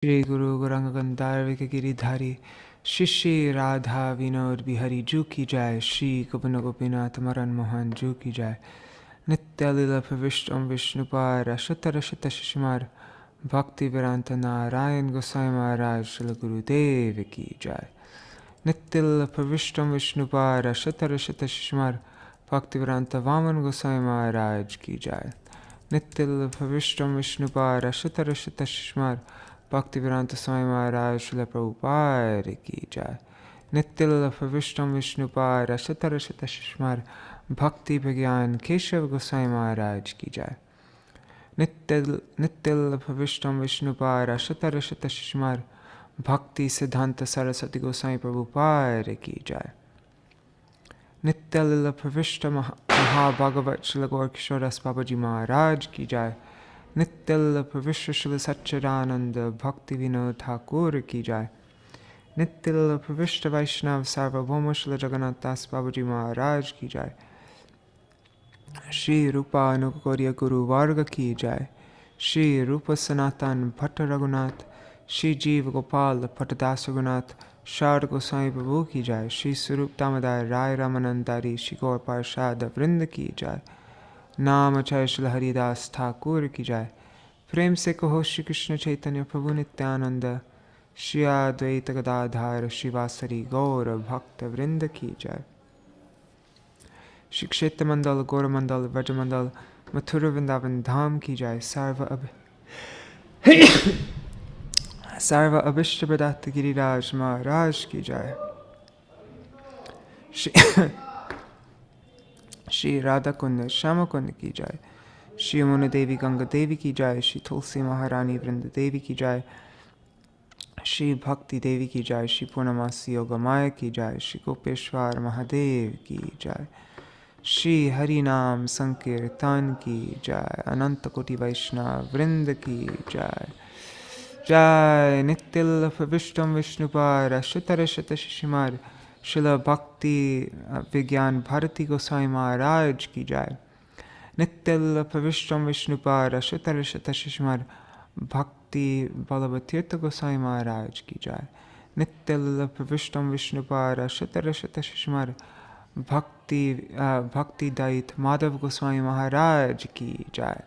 Shri Guru Gauranga Gandharvika Giridhari Shri Shri Radha Vinod Bihari Ju Ki Jai Shri Gopina Gopinath Maran Mohan Ju Ki Jai Nitya Lila Pravishtam Vishnupar Ashata Rashata Shishimar Bhakti Vedanta Narayan Gosai Maharaj Shri Guru Dev Ki Jai Nitya Lila Pravishtam Vishnupar Ashata Rashata Shishimar Bhakti Vedanta Vaman Gosai Maharaj Ki Jai Nitya Lila Pravishtam Vishnupar Ashata Rashata Shishimar Bhaktivedanta Swami Maharaj Srila Prabhupada Ki Jai Nitya Pravishtam Vishnupad Ashatara Shishmar Bhakti Bhagyan Keshav Gosai Maharaj Ki Jai Nitya Pravishtam Vishnupad Ashatara Shishmar Bhakti Siddhanta Saraswati Gosai Prabhupada Ki Jai Nitya Pravishtam Mahabhagavat Srila Gaur Kishoras Babaji Maharaj Ki Jai Nitya Pravishta Srila Satchidananda Bhakti Vinod Thakur Ki Jai Nitya Pravishta Vaishnav Sarvabhauma Srila Jagannath Das Babaji Maharaj Ki Jai Shri Rupa Anugaurya Guru Varga Ki Jai Shri Rupa Sanatan Bhatta Raghunath Shri Jiva Gopal Bhattadas Raghunath Shard Goswami Prabhu Ki Jai Shri Sarup Damodar Rai Ramanandari Shri Gaur Parshad Vrinda Ki Jai नाम आचार्य श्री हरिदास ठाकुर की जाय प्रेम से कहो श्री कृष्ण चैतन्य प्रभु नित्यानंद श्री अद्वैत गदाधर श्रीवासरी गौर भक्त वृंद की जाय श्री क्षेत्र मंडल गौर मंडल व्रज मंडल मथुरा वृंदावन धाम की जाय सर्व अभिष्ट प्रदात गिरिराज महाराज की जाय श्री राधा कुंड श्याम कुंड की जाय श्री यमुना देवी गंगा देवी की जाय श्री तुलसी महारानी वृंद देवी की जाय श्री भक्ति देवी की जाय श्री पूर्णमासी योगमाया की जाय श्री गोपेश्वर महादेव की जाय श्री हरि नाम संकीर्तन की जाय अनंत कोटि वैष्णव वृंद की जाय जय नित्य प्रविष्टम विष्णुपाद अशतर शत शिशिमार Srila Bhakti Vijñāna Bhāratī Gosvāmī Mahārāja Ki Jai Nitya Pravishtam Vishnupad Ashatara Shishmar Bhakti Balabhatirtha Gosvāmī Mahārāja Ki Jai Nitya Pravishtam Vishnupad Ashatara Shishmar Bhakti Dayita Mādhava Gosvāmī Mahārāja Ki Jai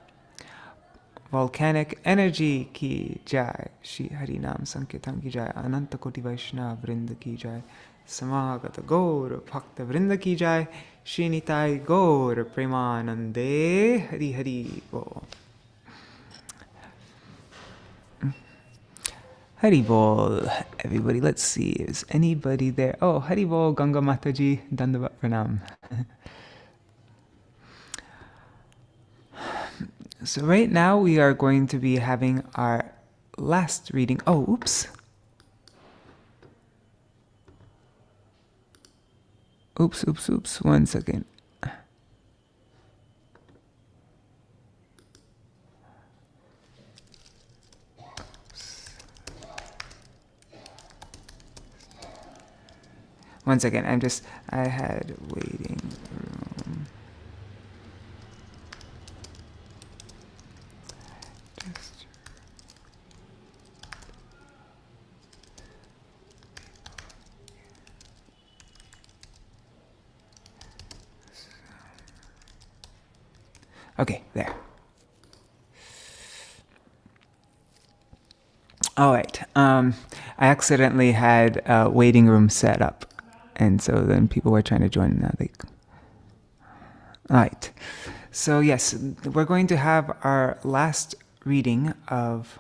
Volcanic Energy Ki Jai Shri Hari Nam Sankirtan Ki Jai Ananta Koti Vaishnava Vrinda Ki Jai Samagata Gaur Bhakta Vrinda Ki Jai Shri Nitai Gaur Premanande Hari Hari Bol Hari Bol. Everybody, let's see, is anybody there? Oh, Hari Bol, Ganga Mataji, Dandavat Pranam. So right now we are going to be having our last reading. Oh, oops. Oops. 1 second. One second. I had waiting room. Okay, there. All right. I accidentally had a waiting room set up, and so then people were trying to join. Now all right. So yes, we're going to have our last reading of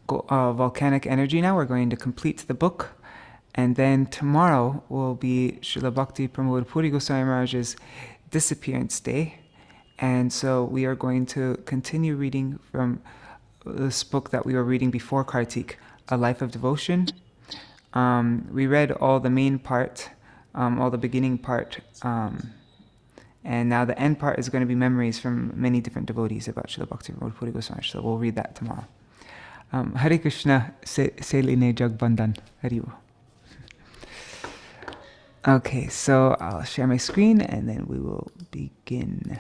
Volcanic Energy. Now we're going to complete the book, and then tomorrow will be Srila Bhakti Pramod Puri Goswami Maharaj's disappearance day. And so we are going to continue reading from this book that we were reading before Kartik, A Life of Devotion. We read all the main part, all the beginning part, and now the end part is going to be memories from many different devotees about Srila Bhakti Pramod Puri Goswami. So we'll read that tomorrow. Hare Krishna, Seline Jagbandhan. Haribo. Okay, so I'll share my screen and then we will begin.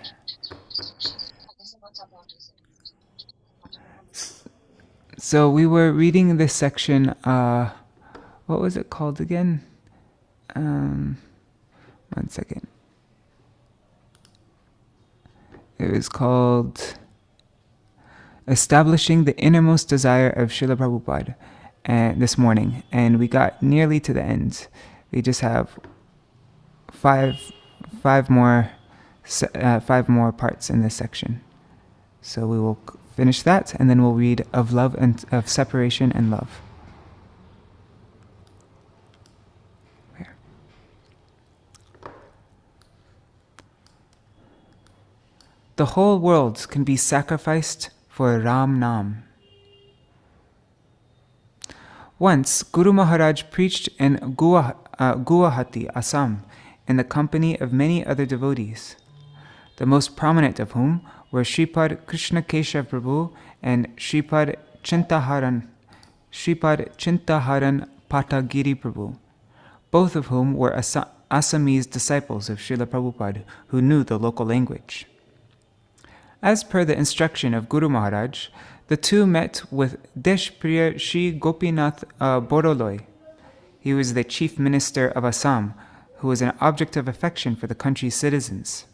So we were reading this section, what was it called again? 1 second. It was called Establishing the Innermost Desire of Srila Prabhupada this morning, and we got nearly to the end. We just have five more parts in this section. So we will finish that, and then we'll read of love and of separation and love. Where? The whole world can be sacrificed for Ram Nam. Once, Guru Mahārāja preached in Guwahati, Assam, in the company of many other devotees, the most prominent of whom were Shripad Krishna Keshav Prabhu and Shripad Chintaharan Patagiri Prabhu, both of whom were Assamese disciples of Srila Prabhupada who knew the local language. As per the instruction of Guru Mahārāja, the two met with Deshpriya Shri Gopinath Boroloi. He was the chief minister of Assam, who was an object of affection for the country's citizens.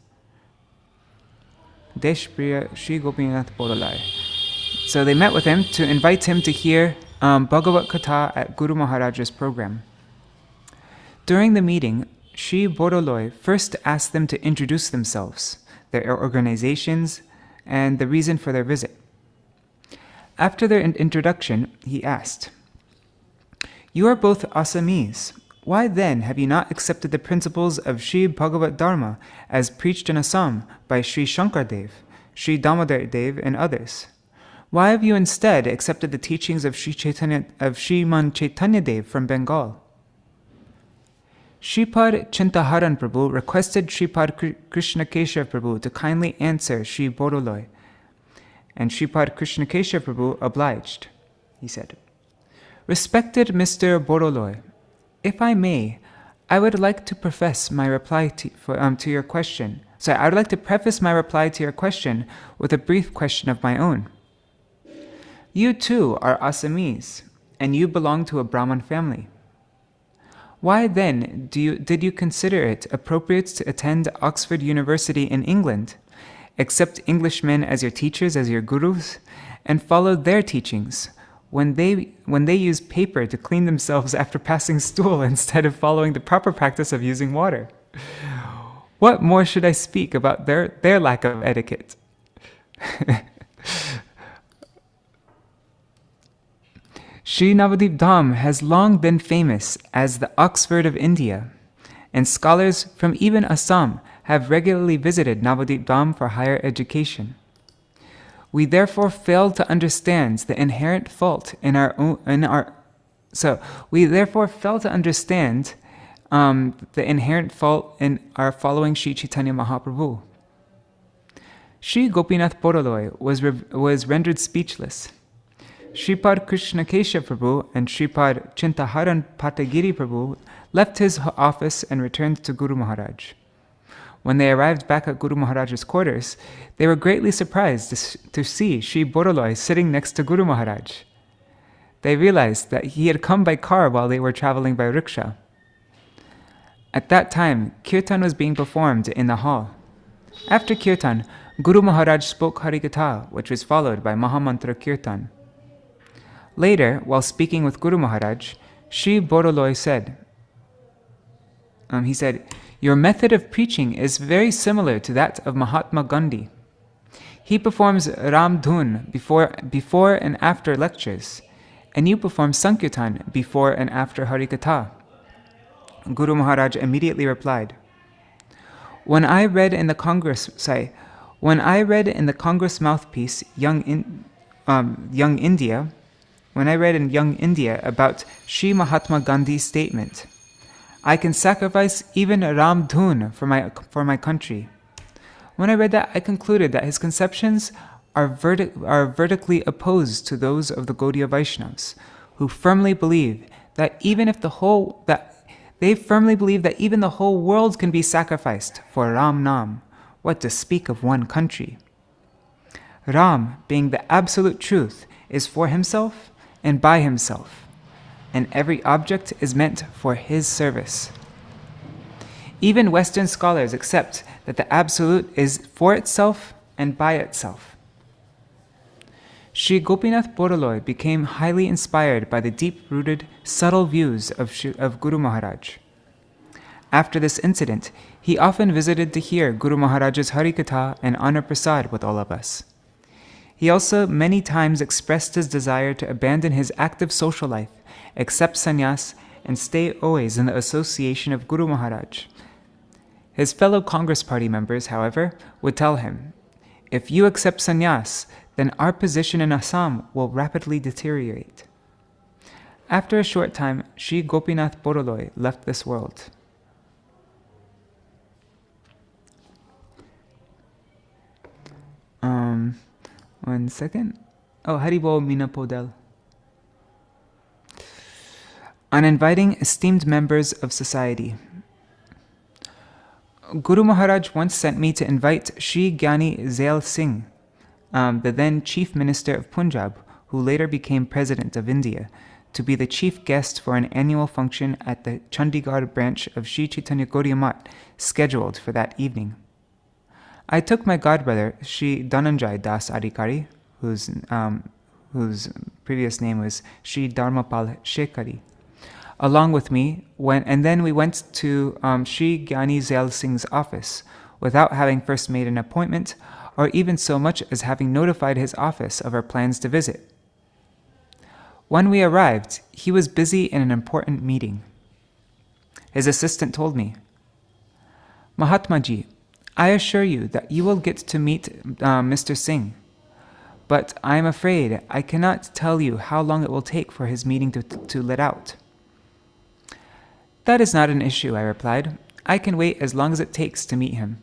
Deshpriya Shri Gopinath Boroloi. So they met with him to invite him to hear Bhagavad Katha at Guru Mahāraja's program. During the meeting, Shri Boroloi first asked them to introduce themselves, their organizations, and the reason for their visit. After their introduction, he asked, "You are both Assamese. Why then have you not accepted the principles of Sri Bhagavad Dharma as preached in Assam by Sri Shankardev, Sri Damodar Dev, and others? Why have you instead accepted the teachings of Sriman Chaitanya Dev from Bengal?" Shripad Chintaharan Prabhu requested Shripad Krishna Keshav Prabhu to kindly answer Sri Boroloi, and Shripad Krishna Keshav Prabhu obliged. He said, "Respected Mr. Boroloi, if I may, I would like to preface my reply to your question. I would like to preface my reply to your question with a brief question of my own. You too are Assamese, and you belong to a Brahmin family. Why then did you consider it appropriate to attend Oxford University in England, accept Englishmen as your teachers, as your gurus, and follow their teachings when they use paper to clean themselves after passing stool instead of following the proper practice of using water? What more should I speak about their lack of etiquette?" Sri Navadip Dham has long been famous as the Oxford of India, and scholars from even Assam have regularly visited Navadip Dham for higher education. We therefore fail to understand the inherent fault in our following Sri Chaitanya Mahaprabhu. Sri Gopinath Boroloi was rendered speechless. Shripad Krishna Keshav Prabhu and Shripad Chintaharan Patagiri Prabhu left his office and returned to Guru Mahārāja. When they arrived back at Guru Mahārāja's quarters, they were greatly surprised to see Sri Boroloi sitting next to Guru Mahārāja. They realized that he had come by car while they were traveling by rickshaw. At that time, kirtan was being performed in the hall. After kirtan, Guru Mahārāja spoke Harikatha, which was followed by Mahamantra Kirtan. Later, while speaking with Guru Mahārāja, Sri Boroloi said, "Your method of preaching is very similar to that of Mahatma Gandhi. He performs Ram Dhun before and after lectures, and you perform Sankirtan before and after Harikatha." Guru Mahārāja immediately replied, When I read in the Congress mouthpiece, Young India, when I read in Young India about Sri Mahatma Gandhi's statement, "I can sacrifice even Ram Dhun for my country." When I read that, I concluded that his conceptions are vertically opposed to those of the Gaudiya Vaishnavas, who firmly believe that even the whole world can be sacrificed for Ram Nam, what to speak of one country. Ram, being the absolute truth, is for himself, and by himself, and every object is meant for his service. Even Western scholars accept that the Absolute is for itself and by itself. Sri Gopinath Bodoloi became highly inspired by the deep-rooted, subtle views of Guru Maharaj. After this incident, he often visited to hear Guru Maharaj's Harikatha and honor prasad with all of us. He also many times expressed his desire to abandon his active social life, accept sannyas, and stay always in the association of Guru Maharaj. His fellow Congress Party members, however, would tell him, "If you accept sannyas, then our position in Assam will rapidly deteriorate." After a short time, Sri Gopinath Bodoloi left this world. One second. Oh, Haribol Mina Podel. On inviting esteemed members of society. Guru Maharaj once sent me to invite Sri Gyani Zail Singh, the then Chief Minister of Punjab, who later became President of India, to be the chief guest for an annual function at the Chandigarh branch of Sri Chaitanya Gaudiya Math, scheduled for that evening. I took my godbrother, Sri Dhananjay Das Adhikari, whose previous name was Sri Dharmapal Shekhari, along with me, and then we went to Sri Gyani Zail Singh's office, without having first made an appointment, or even so much as having notified his office of our plans to visit. When we arrived, he was busy in an important meeting. His assistant told me, "Mahatmaji, I assure you that you will get to meet Mr. Singh, but I am afraid I cannot tell you how long it will take for his meeting to let out." "That is not an issue," I replied. "I can wait as long as it takes to meet him."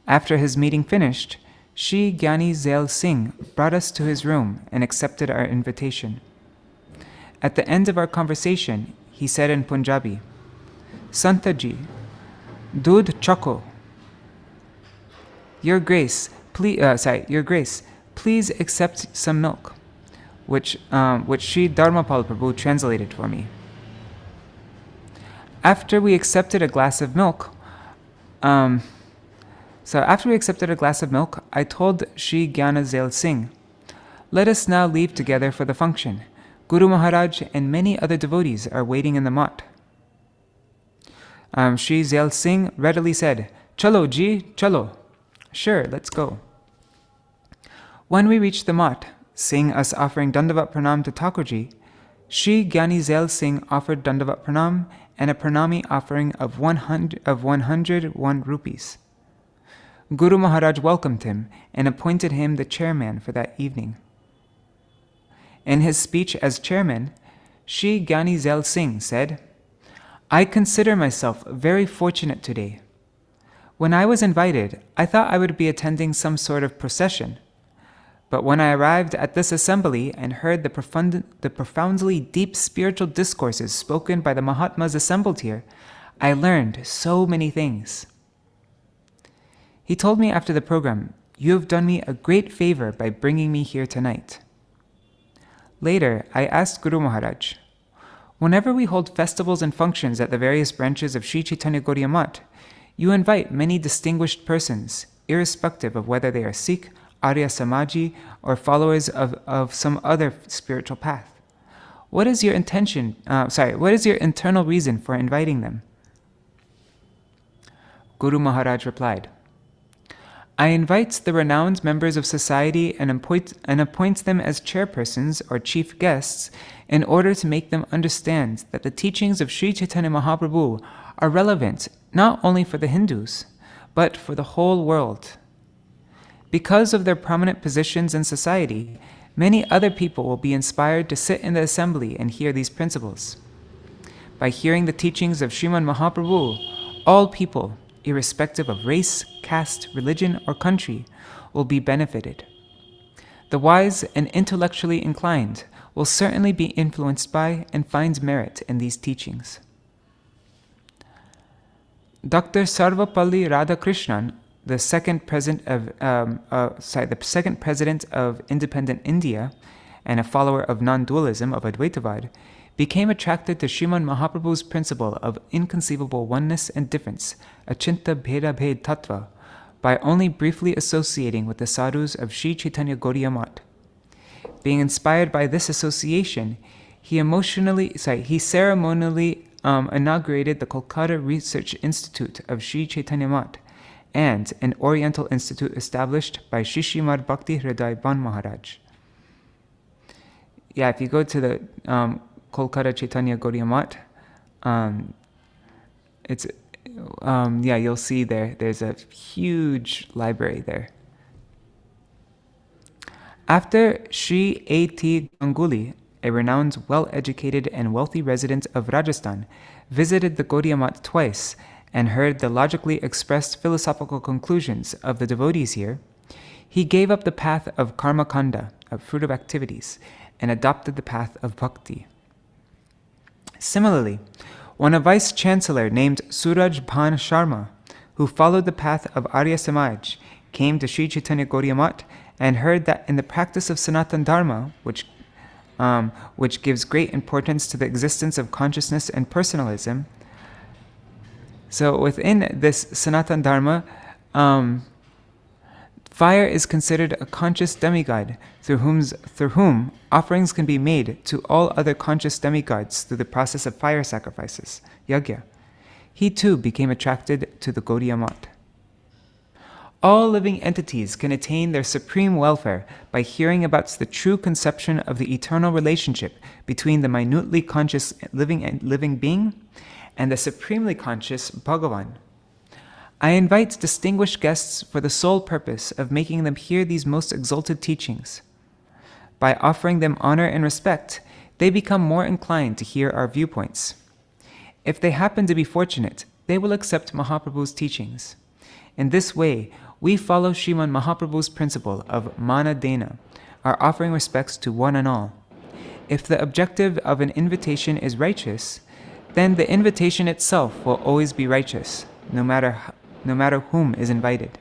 After his meeting finished, Sri Gyani Zail Singh brought us to his room and accepted our invitation. At the end of our conversation, he said in Punjabi, "Santaji, Dudh Chako. Your Grace, please accept some milk," which Sri Dharmapal Prabhu translated for me. After we accepted a glass of milk, I told Sri Gyana Zail Singh, "Let us now leave together for the function. Guru Maharaj and many other devotees are waiting in the mat." Sri Zail Singh readily said, "Chalo ji, chalo." "Sure, let's go." When we reached the mat, seeing us offering Dandavat Pranam to Thakurji, Sri Gyani Zail Singh offered Dandavat Pranam and a Pranami offering of 101 rupees. Guru Maharaj welcomed him and appointed him the chairman for that evening. In his speech as chairman, Sri Gyani Zail Singh said, "I consider myself very fortunate today. When I was invited, I thought I would be attending some sort of procession. But when I arrived at this assembly and heard the profoundly deep spiritual discourses spoken by the Mahatmas assembled here, I learned so many things." He told me after the program, "You have done me a great favor by bringing me here tonight." Later, I asked Guru Maharaj, "Whenever we hold festivals and functions at the various branches of Sri Chaitanya Gaudiya Math, you invite many distinguished persons, irrespective of whether they are Sikh, Arya Samaji, or followers of some other spiritual path. What is your internal reason for inviting them?" Guru Maharaj replied, "I invite the renowned members of society and appoint them as chairpersons or chief guests in order to make them understand that the teachings of Sri Chaitanya Mahaprabhu are relevant not only for the Hindus, but for the whole world. Because of their prominent positions in society, many other people will be inspired to sit in the assembly and hear these principles. By hearing the teachings of Srimad Mahaprabhu, all people, irrespective of race, caste, religion, or country, will be benefited. The wise and intellectually inclined will certainly be influenced by and find merit in these teachings." Dr. Sarvapalli Radhakrishnan, the second president of Independent India, and a follower of non-dualism of Advaitavad, became attracted to Śrīmad Mahaprabhu's principle of inconceivable oneness and difference, Achinta Bheda Bhed Tattva, by only briefly associating with the sadhus of Sri Chaitanya Gaudiya Math. Being inspired by this association, he ceremonially inaugurated the Kolkata Research Institute of Sri Chaitanya Math and an Oriental Institute established by Sri Śrīmad Bhakti Hriday Ban Mahārāja. Yeah, if you go to the Kolkata Chaitanya Gaudiya Math, you'll see there's a huge library there. After Sri A.T. Ganguly, a renowned, well-educated and wealthy resident of Rajasthan, visited the Gaudiya Math twice and heard the logically expressed philosophical conclusions of the devotees here, he gave up the path of karma kanda, of fruitive activities, and adopted the path of bhakti. Similarly, when a vice-chancellor named Suraj Bhan Sharma, who followed the path of Arya Samaj, came to Sri Chaitanya Gaudiya Math and heard that in the practice of Sanatana Dharma, which gives great importance to the existence of consciousness and personalism, so within this Sanatana Dharma, fire is considered a conscious demigod through whom offerings can be made to all other conscious demigods through the process of fire sacrifices, yajna. He too became attracted to the Gaudiya Math. All living entities can attain their supreme welfare by hearing about the true conception of the eternal relationship between the minutely conscious living being and the supremely conscious Bhagavan. I invite distinguished guests for the sole purpose of making them hear these most exalted teachings. By offering them honor and respect, they become more inclined to hear our viewpoints. If they happen to be fortunate, they will accept Mahaprabhu's teachings. In this way, we follow Śrīmad Mahaprabhu's principle of mana dena, our offering respects to one and all. If the objective of an invitation is righteous, then the invitation itself will always be righteous, no matter whom is invited.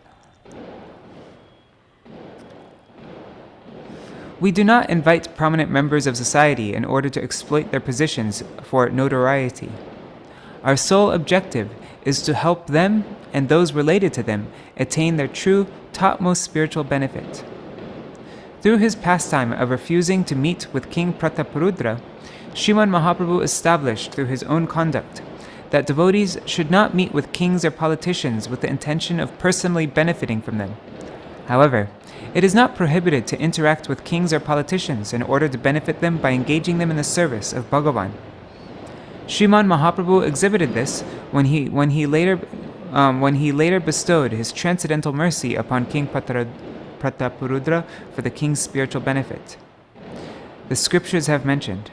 We do not invite prominent members of society in order to exploit their positions for notoriety. Our sole objective is to help them and those related to them attain their true, topmost spiritual benefit. Through his pastime of refusing to meet with King Prataparudra, Śrīmad Mahaprabhu established through his own conduct that devotees should not meet with kings or politicians with the intention of personally benefiting from them. However, it is not prohibited to interact with kings or politicians in order to benefit them by engaging them in the service of Bhagavan. Śrīmad Mahaprabhu exhibited this when he later bestowed his transcendental mercy upon King Prataparudra for the king's spiritual benefit. The scriptures have mentioned,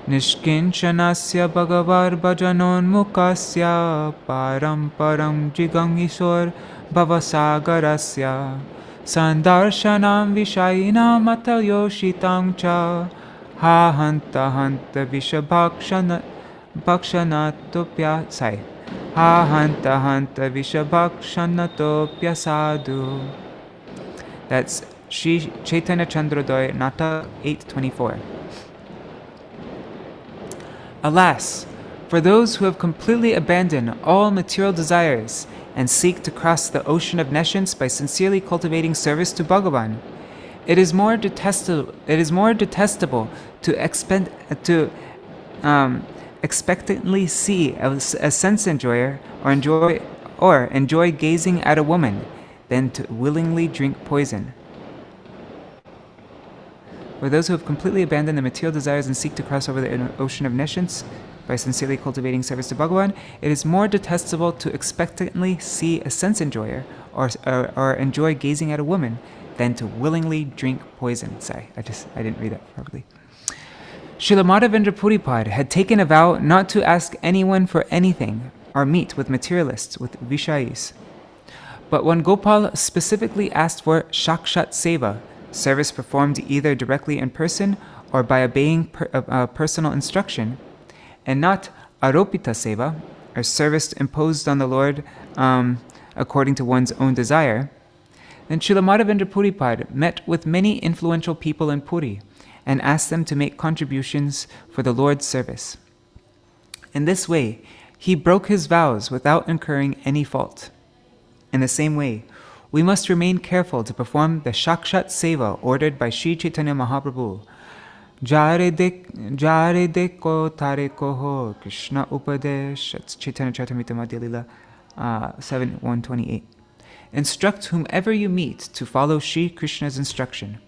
Nishkinchanasya bhagavar bhajanon mukasya param param jigangishor bhavasagarasya sandarshanam vishayinam atalyoshitang cha ha hanta hanta vishabhakshanatopya ha hanta hanta vishabhakshanatopya sadhu. That's Sri Chaitanya Chandrodoy Nata 824. Alas, for those who have completely abandoned all material desires and seek to cross the ocean of nescience by sincerely cultivating service to Bhagavan, it is more detestable to expectantly see a sense enjoyer or enjoy gazing at a woman than to willingly drink poison. For those who have completely abandoned the material desires and seek to cross over the ocean of nescience by sincerely cultivating service to Bhagavan, it is more detestable to expectantly see a sense enjoyer or enjoy gazing at a woman than to willingly drink poison. Sorry, I didn't read that properly. Srila Madhavendra Puripad had taken a vow not to ask anyone for anything or meet with materialists, with Vishayis. But when Gopal specifically asked for Shakshat Seva, service performed either directly in person or by obeying personal instruction, and not Aropita Seva, or service imposed on the Lord according to one's own desire, then Srila Madhavendra Puripad met with many influential people in Puri and asked them to make contributions for the Lord's service. In this way, he broke his vows without incurring any fault. In the same way, we must remain careful to perform the Shakshat Seva ordered by Sri Chaitanya Mahaprabhu. Jare deko tare koho Krishna Upadesh. That's Chaitanya Charitamrita Madhya Lila 7:128. Instruct whomever you meet to follow Sri Krishna's instruction.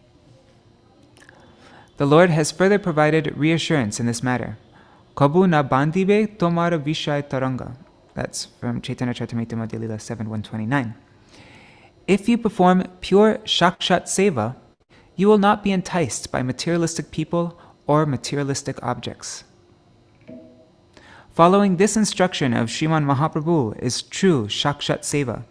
The Lord has further provided reassurance in this matter. Kabu na bandibe tomara vishay taranga. That's from Chaitanya Charitamrita Madhya Lila 7:129. If you perform pure Shakshat Seva, you will not be enticed by materialistic people or materialistic objects. Following this instruction of Sriman Mahaprabhu is true Shakshat Seva,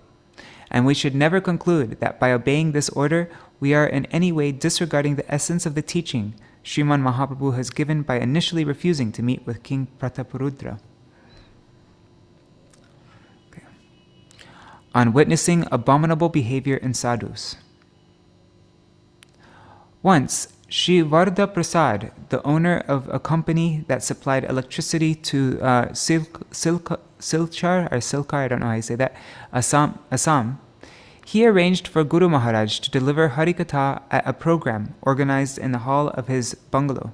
and we should never conclude that by obeying this order, we are in any way disregarding the essence of the teaching Sriman Mahaprabhu has given by initially refusing to meet with King Prataparudra. Okay. On witnessing abominable behavior in sadhus. Once, Sri Varda Prasad, the owner of a company that supplied electricity to Silchar, I don't know how you say that, Assam, he arranged for Guru Mahārāja to deliver Harikatha at a program organized in the hall of his bungalow.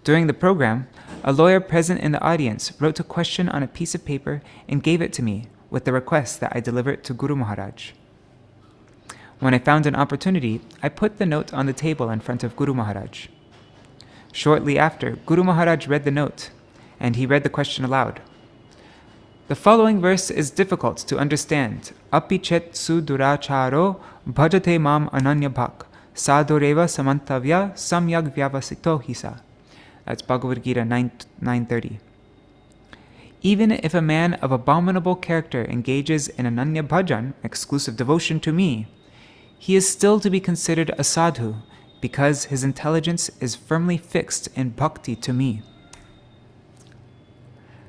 During the program, a lawyer present in the audience wrote a question on a piece of paper and gave it to me with the request that I deliver it to Guru Mahārāja. When I found an opportunity, I put the note on the table in front of Guru Mahārāja. Shortly after, Guru Mahārāja read the note, and he read the question aloud. The following verse is difficult to understand. Api chet su duracharo bhajate mam ananya bhak sadoreva samantavya samyag vyavasito hisa. That's Bhagavad Gita 9:30. Even if a man of abominable character engages in ananya bhajan, exclusive devotion to me, he is still to be considered a sadhu because his intelligence is firmly fixed in bhakti to me.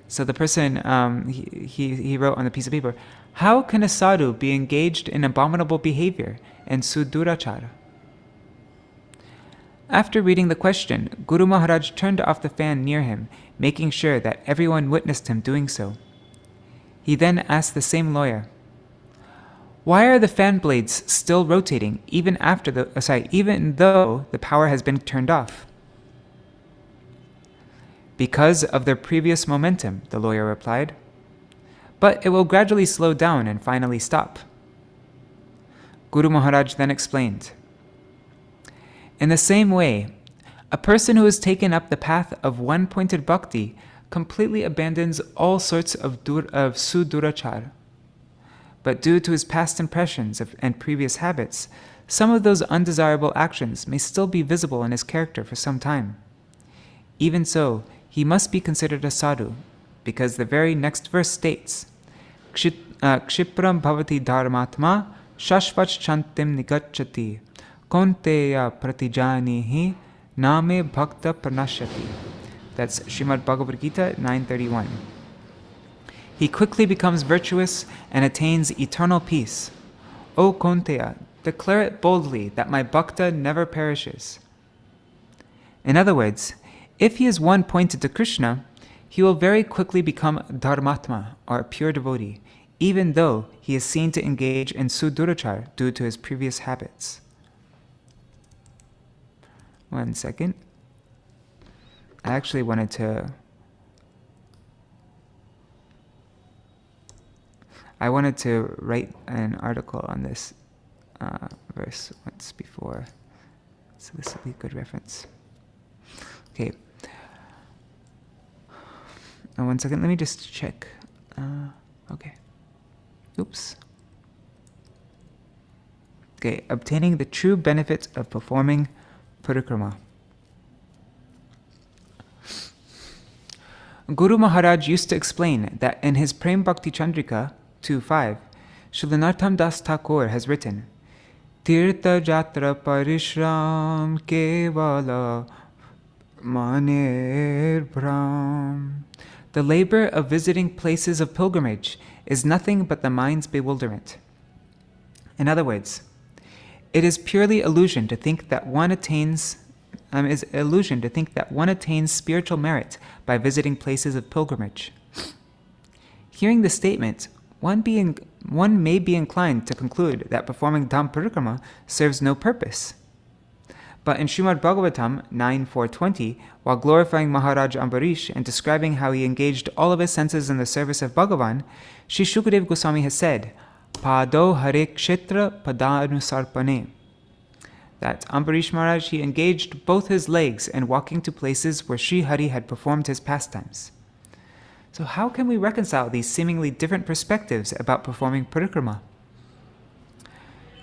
So the person, he wrote on a piece of paper, how can a sadhu be engaged in abominable behavior and sudurachara? After reading the question, Guru Mahārāja turned off the fan near him, making sure that everyone witnessed him doing so. He then asked the same lawyer, why are the fan blades still rotating even though the power has been turned off? Because of their previous momentum, the lawyer replied. But it will gradually slow down and finally stop. Guru Mahārāja then explained. In the same way, a person who has taken up the path of one-pointed bhakti completely abandons all sorts of sudurachara. But due to his past impressions and previous habits, some of those undesirable actions may still be visible in his character for some time. Even so, he must be considered a sadhu, because the very next verse states, Kshipram bhavati dharmatma shashvach chantim nigacchati konteya pratijanihi name bhakta pranashyati. That's Śrīmad Bhagavad Gita 9:31. He quickly becomes virtuous and attains eternal peace. O Konteya, declare it boldly that my bhakta never perishes. In other words, if he is one pointed to Krishna, he will very quickly become dharmatma, or a pure devotee, even though he is seen to engage in sudurachar due to his previous habits. 1 second. I actually wanted to write an article on this verse once before, so this will be a good reference. Okay. 1 second, let me just check. Okay. Oops. Okay, obtaining the true benefit of performing parikrama. Guru Mahārāja used to explain that in his Prem Bhakti Chandrika 2.5, Śrīla Narottam Das Thakur has written, Tirtha Jatra Parishram Kevala Maner Brahm. The labor of visiting places of pilgrimage is nothing but the mind's bewilderment. In other words, it is purely illusion to think that one attains is illusion to think that one attains spiritual merit by visiting places of pilgrimage. Hearing this statement, one may be inclined to conclude that performing Dham Parikrama serves no purpose. But in Śrīmad Bhagavatam 9.4.20, while glorifying Mahārāja Ambarish and describing how he engaged all of his senses in the service of Bhagavan, Sri Shukadeva Goswami has said, Pado Hare Kshetra Padanusarpane, that Ambarish Maharaj, he engaged both his legs in walking to places where Sri Hari had performed his pastimes. So how can we reconcile these seemingly different perspectives about performing parikrama?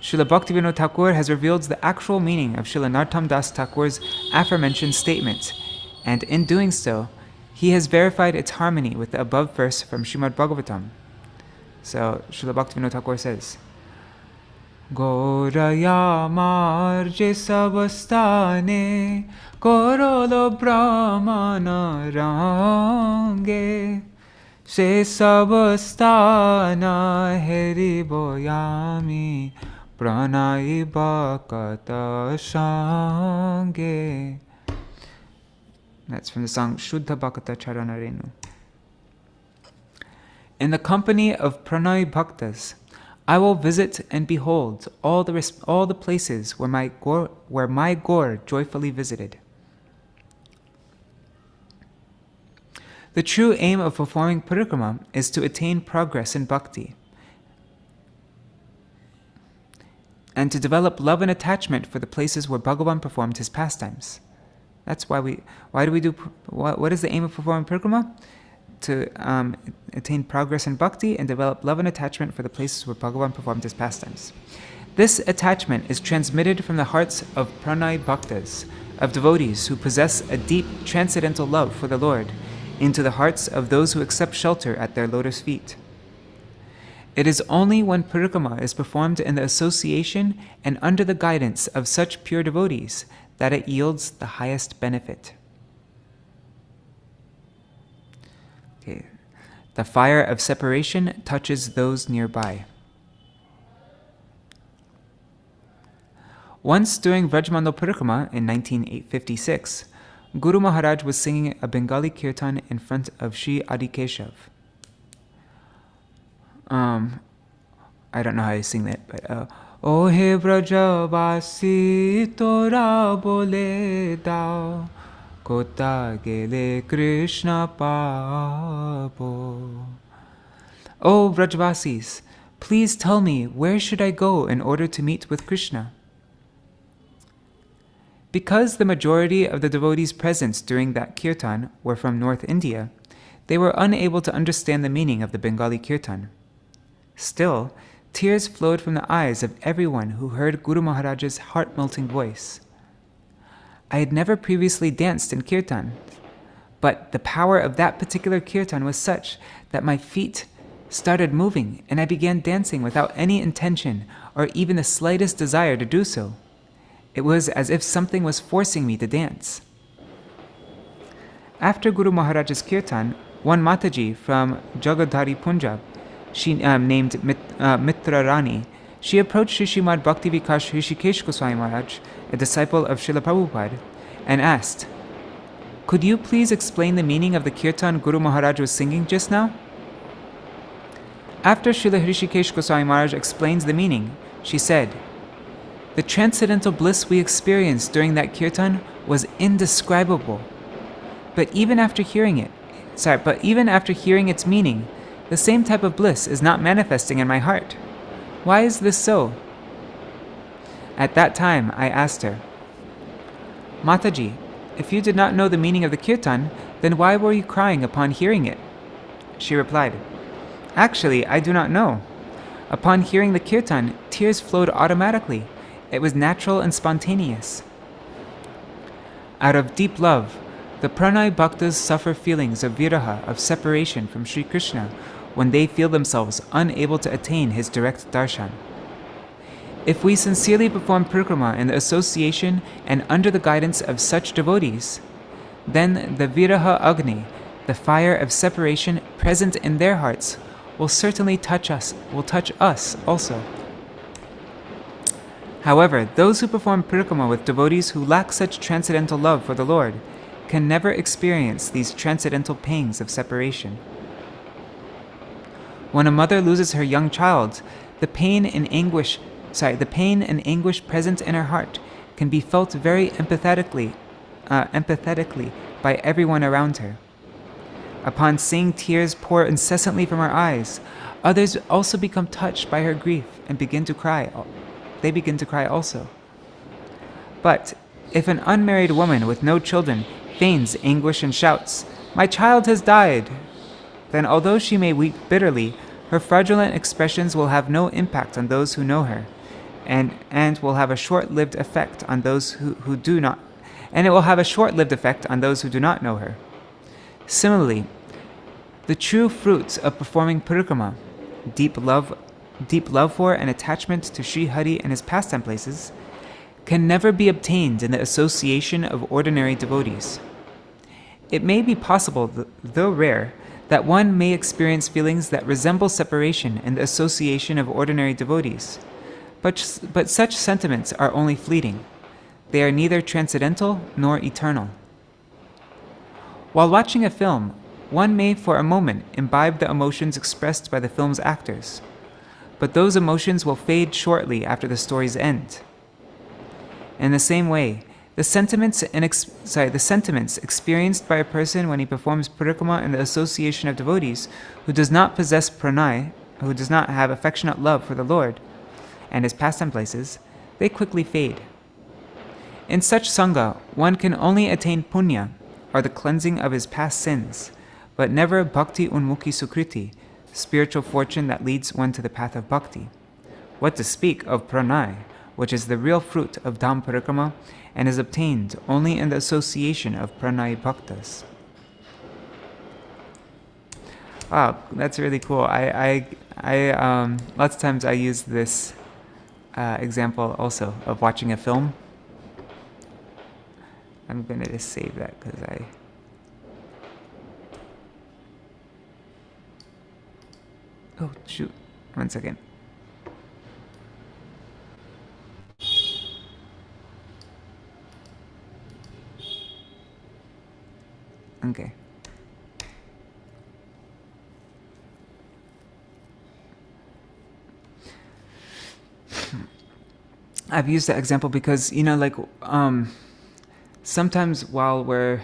Srila Bhaktivinoda Thakur has revealed the actual meaning of Srila Narottam Das Thakur's aforementioned statement, and in doing so, he has verified its harmony with the above verse from Śrīmad Bhagavatam. So Srila Bhaktivinoda Thakur says, Gauraya marje sabastane korolo brahmana range se sabastana heri boyami pranai bhakata shange. That's from the song Shuddha Bhakata Charanarenu. In the company of pranai bhaktas, I will visit and behold all the places where my Gaur joyfully visited. The true aim of performing parikrama is to attain progress in bhakti and to develop love and attachment for the places where Bhagavan performed his pastimes. That's why what is the aim of performing parikrama? To attain progress in bhakti and develop love and attachment for the places where Bhagavan performed his pastimes. This attachment is transmitted from the hearts of pranay bhaktas, of devotees who possess a deep transcendental love for the Lord, into the hearts of those who accept shelter at their lotus feet. It is only when parikrama is performed in the association and under the guidance of such pure devotees that it yields the highest benefit. Okay. The fire of separation touches those nearby. Once during Vrajmandal Parikrama in 1956, Guru Mahārāja was singing a Bengali kirtan in front of Sri Adikeshav. I don't know how to sing that, but O he Vrajavasi tora bole dao Kota gele Krishna pabo. O Vrajvasis, please tell me, where should I go in order to meet with Krishna? Because the majority of the devotees present during that kirtan were from North India, they were unable to understand the meaning of the Bengali kirtan. Still, tears flowed from the eyes of everyone who heard Guru Mahārāja's heart-melting voice. I had never previously danced in kirtan, but the power of that particular kirtan was such that my feet started moving and I began dancing without any intention or even the slightest desire to do so. It was as if something was forcing me to dance. After Guru Mahārāja's kirtan, one Mataji from Jagadhari, Punjab, she named Mitra Rani, she approached Sri Śrīmad Bhakti Vikas Hrishikesh Goswami Maharaj, a disciple of Srila Prabhupada, and asked, "Could you please explain the meaning of the kirtan Guru Mahārāja was singing just now?" After Srila Hrishikesh Goswami Maharaj explains the meaning, she said, "The transcendental bliss we experienced during that kirtan was indescribable. But even after hearing its meaning, the same type of bliss is not manifesting in my heart. Why is this so?" At that time, I asked her, "Mataji, if you did not know the meaning of the kirtan, then why were you crying upon hearing it?" She replied, "Actually, I do not know. Upon hearing the kirtan, tears flowed automatically. It was natural and spontaneous." Out of deep love, the pranay bhaktas suffer feelings of viraha, of separation from Sri Krishna, when they feel themselves unable to attain his direct darshan. If we sincerely perform parikrama in the association and under the guidance of such devotees, then the viraha agni, the fire of separation present in their hearts, will certainly touch us also. However, those who perform parikrama with devotees who lack such transcendental love for the Lord can never experience these transcendental pangs of separation. When a mother loses her young child, the pain and anguish present in her heart can be felt very empathetically by everyone around her. Upon seeing tears pour incessantly from her eyes, others also become touched by her grief and begin to cry. They begin to cry also. But if an unmarried woman with no children feigns anguish and shouts, "My child has died," then although she may weep bitterly, her fraudulent expressions will have no impact on those who know her, and will have a short-lived effect on those who do not know her. Similarly, the true fruits of performing parikrama, deep love for and attachment to Sri Hari and his pastime places, can never be obtained in the association of ordinary devotees. It may be possible, though rare, that one may experience feelings that resemble separation in the association of ordinary devotees, but such sentiments are only fleeting. They are neither transcendental nor eternal. While watching a film, one may for a moment imbibe the emotions expressed by the film's actors, but those emotions will fade shortly after the story's end. In the same way, the sentiments experienced by a person when he performs parikrama in the association of devotees who does not possess pranay, who does not have affectionate love for the Lord and his pastime places, they quickly fade. In such sangha, one can only attain punya, or the cleansing of his past sins, but never bhakti unmukhi sukriti, spiritual fortune that leads one to the path of bhakti. What to speak of pranay, which is the real fruit of dham parikrama and is obtained only in the association of pranay bhaktas. Wow, that's really cool. I lots of times I use this example also of watching a film. I'm gonna just save that because oh shoot, 1 second. Okay. I've used that example because, sometimes while we're,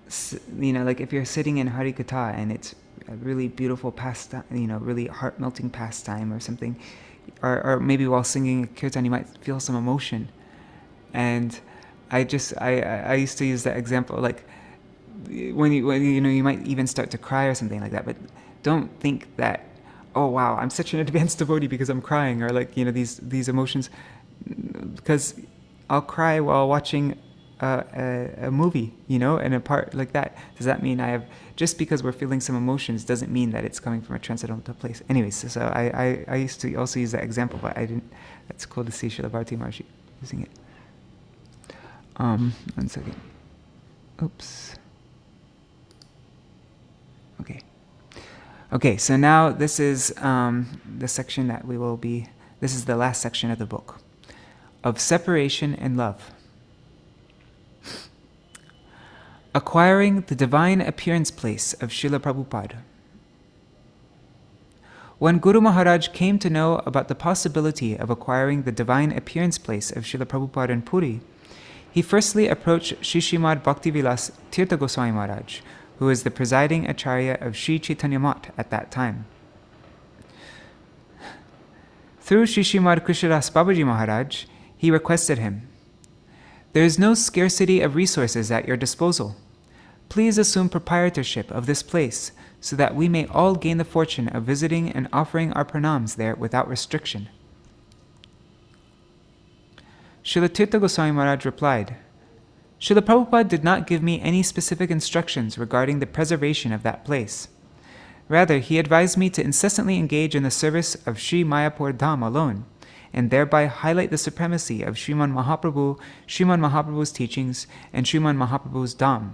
if you're sitting in Harikatha and it's a really beautiful pastime, really heart-melting pastime or something, or maybe while singing a kirtan, you might feel some emotion. And I used to use that example, like when you might even start to cry or something like that, but don't think that, oh wow, I'm such an advanced devotee because I'm crying, or these emotions, because I'll cry while watching a movie, and a part like that. Does that mean just because we're feeling some emotions doesn't mean that it's coming from a transcendental place? Anyways, so I used to also use that example, but I didn't. That's cool to see Srila Bharathi Maharshi using it. 1 second. Oops. Okay, so now this is the section that this is the last section of the book, of separation and love. Acquiring the divine appearance place of Srila Prabhupada. When Guru Mahārāja came to know about the possibility of acquiring the divine appearance place of Srila Prabhupada in Puri, he firstly approached Śrīmad Bhaktivilas Tirtha Gosvāmī Mahārāja, who is the presiding acharya of Sri Chaitanya Math at that time. Through Śrīmad Krishnadas Babaji Mahārāja, he requested him, "There is no scarcity of resources at your disposal. Please assume proprietorship of this place so that we may all gain the fortune of visiting and offering our pranams there without restriction." Srila Tirtha Gosvāmī Mahārāja replied, "Srila Prabhupada did not give me any specific instructions regarding the preservation of that place. Rather, he advised me to incessantly engage in the service of Sri Mayapur Dham alone, and thereby highlight the supremacy of Sriman Mahaprabhu's teachings, and Sriman Mahaprabhu's Dham.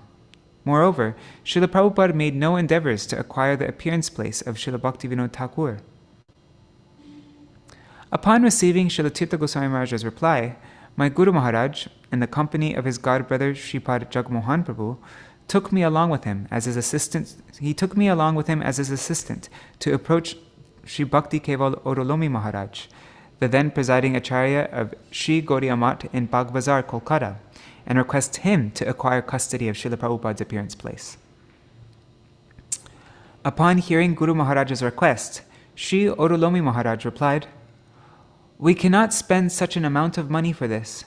Moreover, Srila Prabhupada made no endeavors to acquire the appearance place of Srila Bhaktivinoda Thakur. Upon receiving Srila Tirtha Goswami Maharaja's reply, my Guru Maharaj, in the company of his godbrother Shripad Jagmohan Prabhu, took me along with him as his assistant. He took me along with him as his assistant to approach Sri Bhakti Keval Orolomi Maharaj, the then presiding acharya of Sri Gaudiya Math in Bagbazar, Kolkata, and request him to acquire custody of Srila Prabhupada's appearance place. Upon hearing Guru Maharaja's request, Sri Orolomi Maharaj replied, "We cannot spend such an amount of money for this.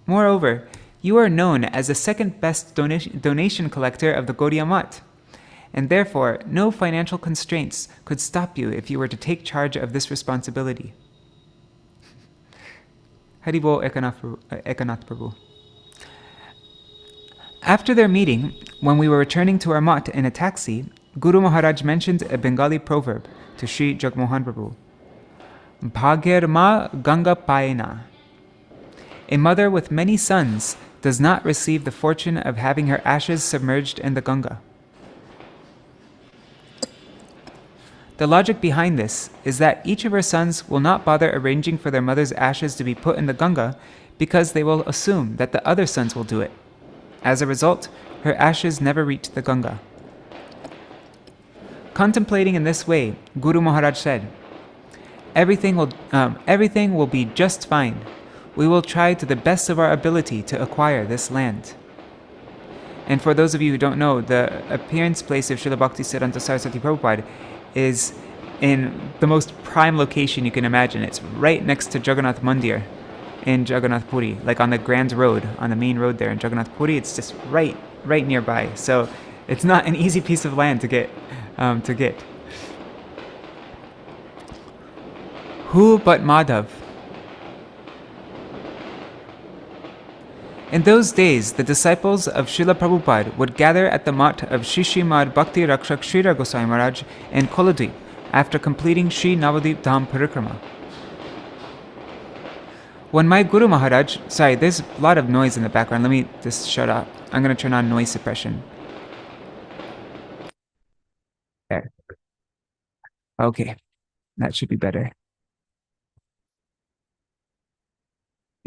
Moreover, you are known as the second best donation collector of the Gaudiya Math, and therefore no financial constraints could stop you if you were to take charge of this responsibility." Haribol Ekanath Prabhu. After their meeting, when we were returning to our mat in a taxi, Guru Maharaj mentioned a Bengali proverb to Sri Jagmohan Prabhu. Bhagyer ma Ganga Paena. A mother with many sons does not receive the fortune of having her ashes submerged in the Ganga. The logic behind this is that each of her sons will not bother arranging for their mother's ashes to be put in the Ganga because they will assume that the other sons will do it. As a result, her ashes never reach the Ganga. Contemplating in this way, Guru Maharaj said, Everything will be just fine. We will try to the best of our ability to acquire this land." And for those of you who don't know, the appearance place of Srila Bhakti Siddhanta Saraswati Prabhupada is in the most prime location you can imagine. It's right next to Jagannath Mandir in Jagannath Puri, like on the Grand Road, on the main road there in Jagannath Puri. It's just right nearby. So it's not an easy piece of land to get. Who but Mādhava? In those days, the disciples of Srila Prabhupada would gather at the mat of Śrīmad Bhakti Rakshak Sridhar Goswami Maharaj in Koladweep after completing Sri Navadvip Dham Parikrama. When my Guru Maharaj, sorry, there's a lot of noise in the background. Let me just shut up. I'm going to turn on noise suppression. There. Okay, that should be better.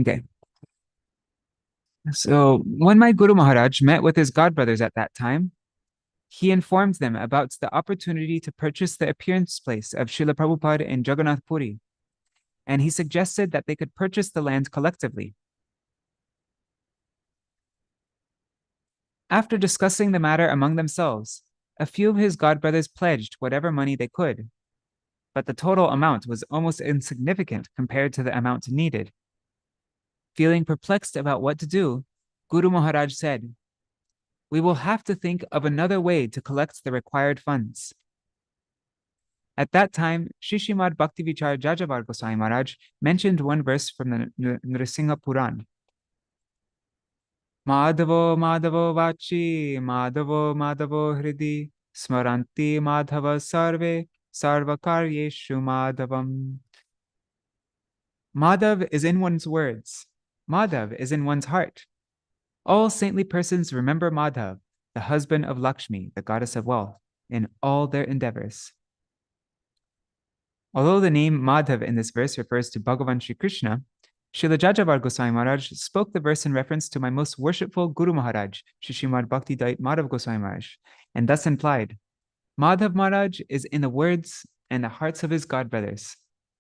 Okay. So when my Guru Maharaj met with his godbrothers at that time, he informed them about the opportunity to purchase the appearance place of Srila Prabhupada in Jagannath Puri, and he suggested that they could purchase the land collectively. After discussing the matter among themselves, a few of his godbrothers pledged whatever money they could, but the total amount was almost insignificant compared to the amount needed. Feeling perplexed about what to do, Guru Maharaj said, "We will have to think of another way to collect the required funds." At that time, Śrīmad Bhakti Vichar Jajavar Goswami Maharaj mentioned one verse from the Nrsimha Puran. Mādhavo Mādhavo Vachi, Mādhavo Mādhavo Hridi, Smaranti Mādhava Sarve, Sarvakaryeshu Mādhavam. Mādhav is in one's words. Mādhav is in one's heart. All saintly persons remember Mādhav, the husband of Lakshmi, the goddess of wealth, in all their endeavors. Although the name Mādhav in this verse refers to Bhagavan Sri Krishna, Srila Jajavar Goswami Maharaj spoke the verse in reference to my most worshipful Guru Maharaj, Śrīmad Bhakti Dayita Mādhava Goswami Maharaj, and thus implied, Mādhav Maharaj is in the words and the hearts of his godbrothers.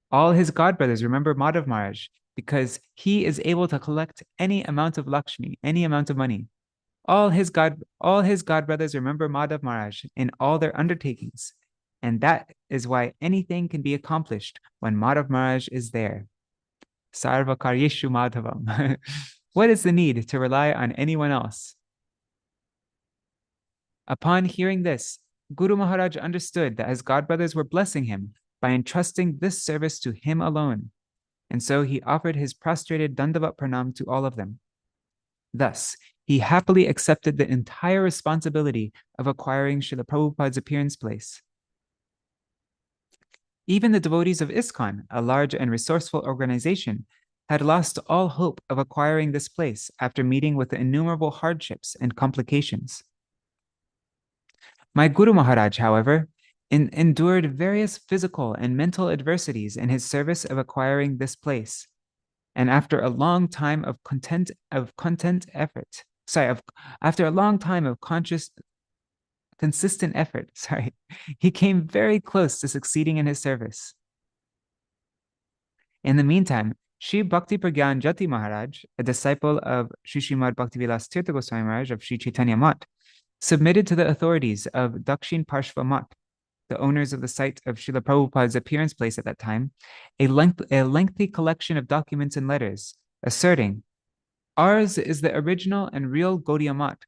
All his godbrothers remember Mādhav Maharaj because he is able to collect any amount of Lakshmi, any amount of money. All his godbrothers remember Mādhav Maharaj in all their undertakings, and that is why anything can be accomplished when Mādhav Maharaj is there. Sarva Karyeshu Madhavam. What is the need to rely on anyone else? Upon hearing this, Guru Maharaj understood that his godbrothers were blessing him by entrusting this service to him alone, and so he offered his prostrated Dandavat Pranam to all of them. Thus, he happily accepted the entire responsibility of acquiring Srila Prabhupada's appearance place. Even the devotees of ISKCON, a large and resourceful organization, had lost all hope of acquiring this place after meeting with the innumerable hardships and complications. My Guru Maharaj, however, endured various physical and mental adversities in his service of acquiring this place. And after a long time of consistent effort, he came very close to succeeding in his service. In the meantime, Sri Bhakti Pragyan Jati Maharaj, a disciple of Sri Śrīmad Bhaktivilas Tirtha Goswami Maharaj of Sri Chaitanya Math, submitted to the authorities of Dakshin Parshva Math, the owners of the site of Srila Prabhupada's appearance place at that time, a lengthy collection of documents and letters, asserting, "Ours is the original and real Gaudiya Math.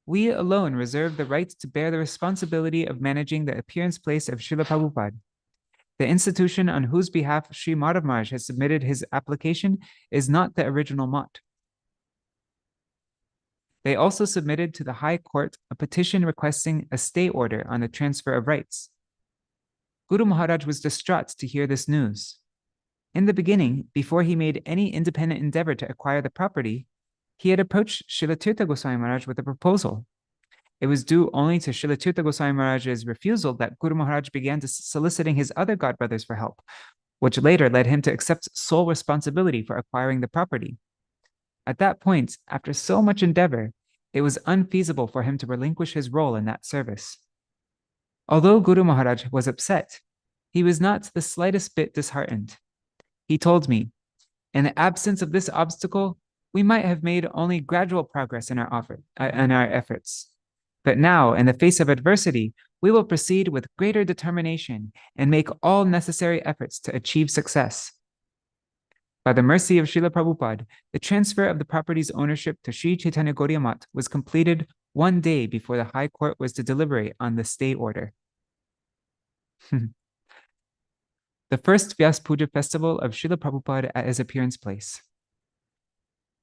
We alone reserve the right to bear the responsibility of managing the appearance place of Srila Prabhupada. The institution on whose behalf Sri Mādhava Maharaj has submitted his application is not the original Math." They also submitted to the High Court a petition requesting a stay order on the transfer of rights. Guru Maharaj was distraught to hear this news. In the beginning, before he made any independent endeavor to acquire the property, he had approached Srila Tirtha Goswami Maharaj with a proposal. It was due only to Srila Tirtha Goswami Maharaj's refusal that Guru Maharaj began soliciting his other godbrothers for help, which later led him to accept sole responsibility for acquiring the property. At that point, after so much endeavor, it was unfeasible for him to relinquish his role in that service. Although Guru Maharaj was upset, he was not the slightest bit disheartened. He told me, "In the absence of this obstacle, we might have made only gradual progress in our efforts. But now, in the face of adversity, we will proceed with greater determination and make all necessary efforts to achieve success." By the mercy of Srila Prabhupada, the transfer of the property's ownership to Sri Chaitanya Gaudiya Math was completed one day before the High Court was to deliberate on the stay order. The first Vyas Puja festival of Srila Prabhupada at his appearance place.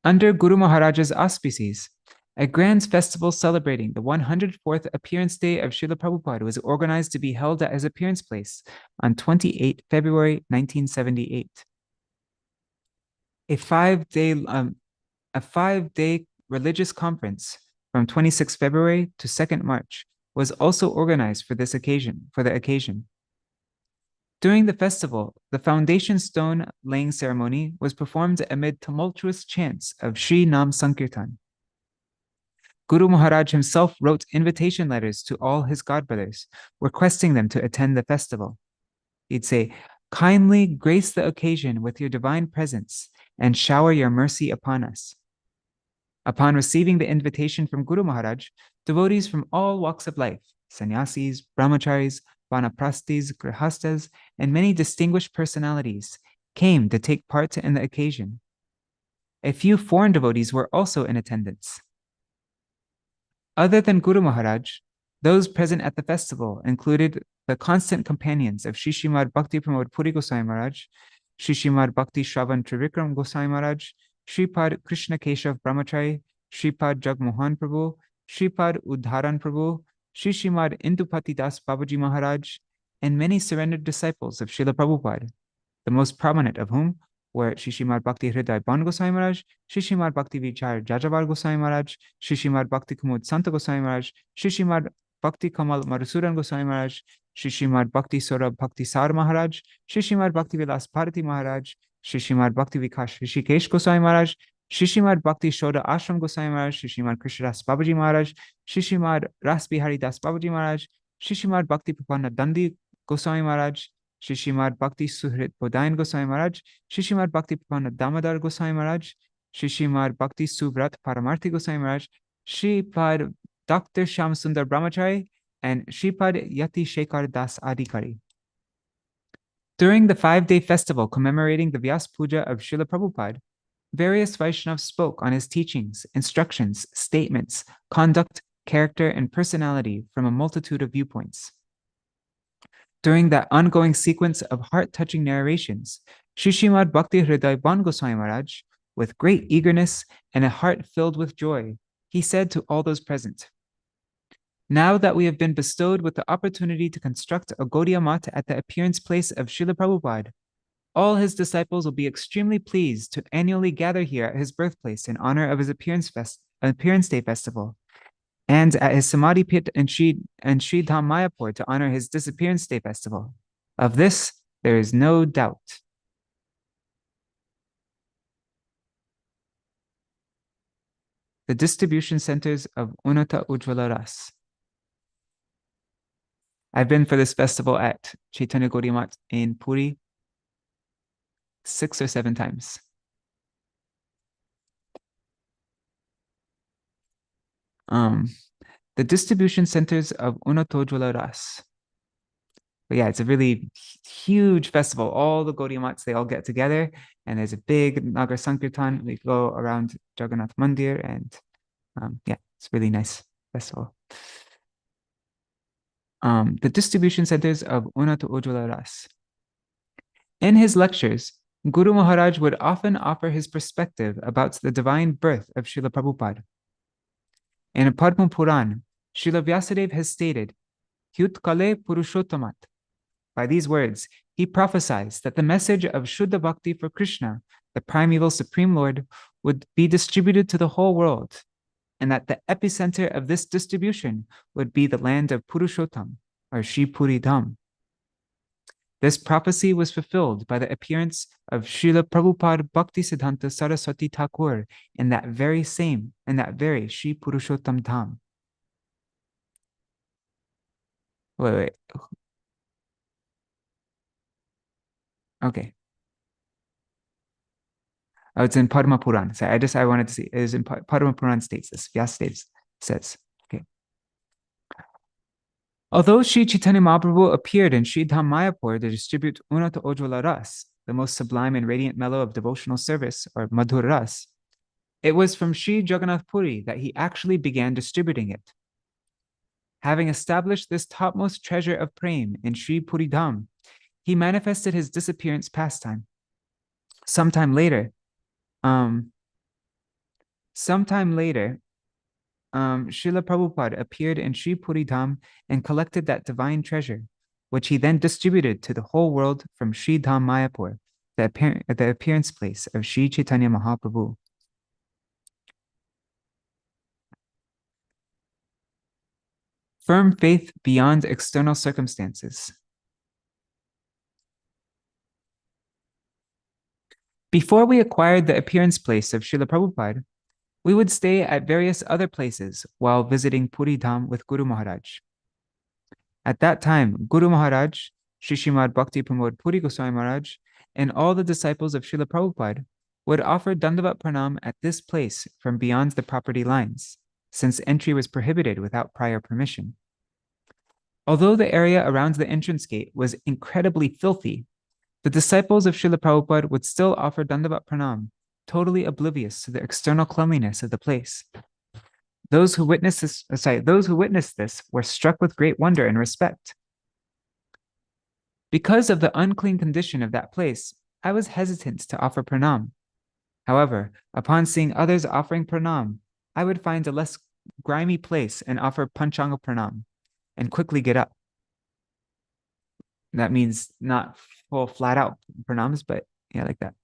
Under Guru Maharaja's auspices, a grand festival celebrating the 104th appearance day of Srila Prabhupada was organized to be held at his appearance place on 28 February 1978. A five-day religious conference from 26 February to 2nd March was also organized for the occasion. During the festival, the foundation stone laying ceremony was performed amid tumultuous chants of Sri Nam Sankirtan. Guru Maharaj himself wrote invitation letters to all his godbrothers, requesting them to attend the festival. He'd say, "Kindly grace the occasion with your divine presence and shower your mercy upon us." Upon receiving the invitation from Guru Maharaj, devotees from all walks of life, sannyasis, brahmacharis, vanaprasthis, grihastas, and many distinguished personalities came to take part in the occasion. A few foreign devotees were also in attendance. Other than Guru Maharaj, those present at the festival included the constant companions of Sri Śrīmad Bhakti Pramod Puri Goswami Maharaj, Sri Śrīmad Bhakti Shravan Trivikram Goswami Maharaj, Shripad Krishna Keshav Brahmachari, Shripad Jagmohan Prabhu, Shripad Udharan Prabhu, Sri Śrīmad Indupati Das Babaji Maharaj, and many surrendered disciples of Srila Prabhupada, the most prominent of whom were Sri Śrīmad Bhakti Hriday Ban Goswami Maharaj, Sri Śrīmad Bhakti Vichar Jajavar Goswami Maharaj, Sri Śrīmad Bhakti Kumud Santa Goswami Maharaj, Sri Śrīmad Bhakti Kamal Madhusudan Goswami Maharaj, Sri Śrīmad Bhakti Saurabh Bhakti Sar Maharaj, Sri Śrīmad Bhakti Vilas Bharati Maharaj, Sri Śrīmad Bhakti Vikas Rishikesh Goswami Maharaj, Sri Śrīmad Bhakti Shoda Ashram Goswami Maharaj, Sri Śrīmad Krishnadas Babaji Maharaj, Sri Śrīmad Ras Bihari Das Babaji Maharaj, Sri Śrīmad Bhakti Prapanna Dandi Goswami Maharaj, Sri Śrīmad Bhakti Suhrit Bodayan Goswami Maharaj, Sri Śrīmad Bhakti Prapanna Damodar Goswami Maharaj, Sri Śrīmad Bhakti Subrat Paramarthi Goswami Maharaj, Shripad Dr. Shyam Sundar Brahmachari, and Shripad Yati Shekhar Das Adhikari. During the 5-day festival commemorating the Vyas Puja of Srila Prabhupada, various Vaishnavas spoke on his teachings, instructions, statements, conduct, character, and personality from a multitude of viewpoints. During that ongoing sequence of heart-touching narrations, Sri Śrīmad Bhakti Hriday Ban Goswami Maharaj, with great eagerness and a heart filled with joy, he said to all those present, "Now that we have been bestowed with the opportunity to construct a Gaudiya Math at the appearance place of Srila Prabhupada, all his disciples will be extremely pleased to annually gather here at his birthplace in honor of his appearance day festival, and at his Samadhi pit in Sri Dham Mayapur to honor his Disappearance Day festival. Of this, there is no doubt. The distribution centers of Unata Ujjvala Ras. I've been for this festival at Chaitanya Gaudiya Math in Puri 6 or 7 times. The distribution centers of Unatojwala Ras. But yeah, it's a really huge festival. All the Gaudiya Maths, they all get together, and there's a big Nagar Sankirtan. We go around Jagannath Mandir, and yeah, it's a really nice festival. The distribution centers of Unato Ujjvala Ras. In his lectures, Guru Maharaj would often offer his perspective about the divine birth of Srila Prabhupada. In Padma Puran, Srila Vyasadeva has stated, Hyut Kale Purushottamat. By these words, he prophesies that the message of Shuddha Bhakti for Krishna, the primeval Supreme Lord, would be distributed to the whole world, and that the epicenter of this distribution would be the land of Purushottam, or Shri Puri Dham. This prophecy was fulfilled by the appearance of Srila Prabhupada Bhaktisiddhanta Saraswati Thakur in that very Shri Purushottam Dham. Wait. Okay. Oh, it's in Padma Puran. So I wanted to see. It is in Padma Puran states this. Vyasadeva says. Okay. Although Sri Chaitanya Mahaprabhu appeared in Sri Dham Mayapur to distribute Unata Ujjvala Ras, the most sublime and radiant mellow of devotional service, or Madhur Ras, it was from Sri Jagannath Puri that he actually began distributing it. Having established this topmost treasure of prem in Sri Puri Dham, he manifested his disappearance pastime. Sometime later, Srila Prabhupada appeared in Sri Puri Dham and collected that divine treasure, which he then distributed to the whole world from Sri Dham Mayapur, the appearance place of Sri Chaitanya Mahaprabhu. Firm faith beyond external circumstances. Before we acquired the appearance place of Srila Prabhupada, we would stay at various other places while visiting Puri Dham with Guru Maharaj. At that time, Guru Maharaj, Śrīmad Bhakti Pramod Puri Gosvāmī Maharaj, and all the disciples of Srila Prabhupada would offer Dandavat Pranam at this place from beyond the property lines, since entry was prohibited without prior permission. Although the area around the entrance gate was incredibly filthy, the disciples of Srila Prabhupada would still offer Dandavat Pranam, totally oblivious to the external cleanliness of the place. Those who witnessed this were struck with great wonder and respect. Because of the unclean condition of that place, I was hesitant to offer pranam. However, upon seeing others offering pranam, I would find a less grimy place and offer panchanga pranam and quickly get up. That means not full flat out pranams, but yeah, like that.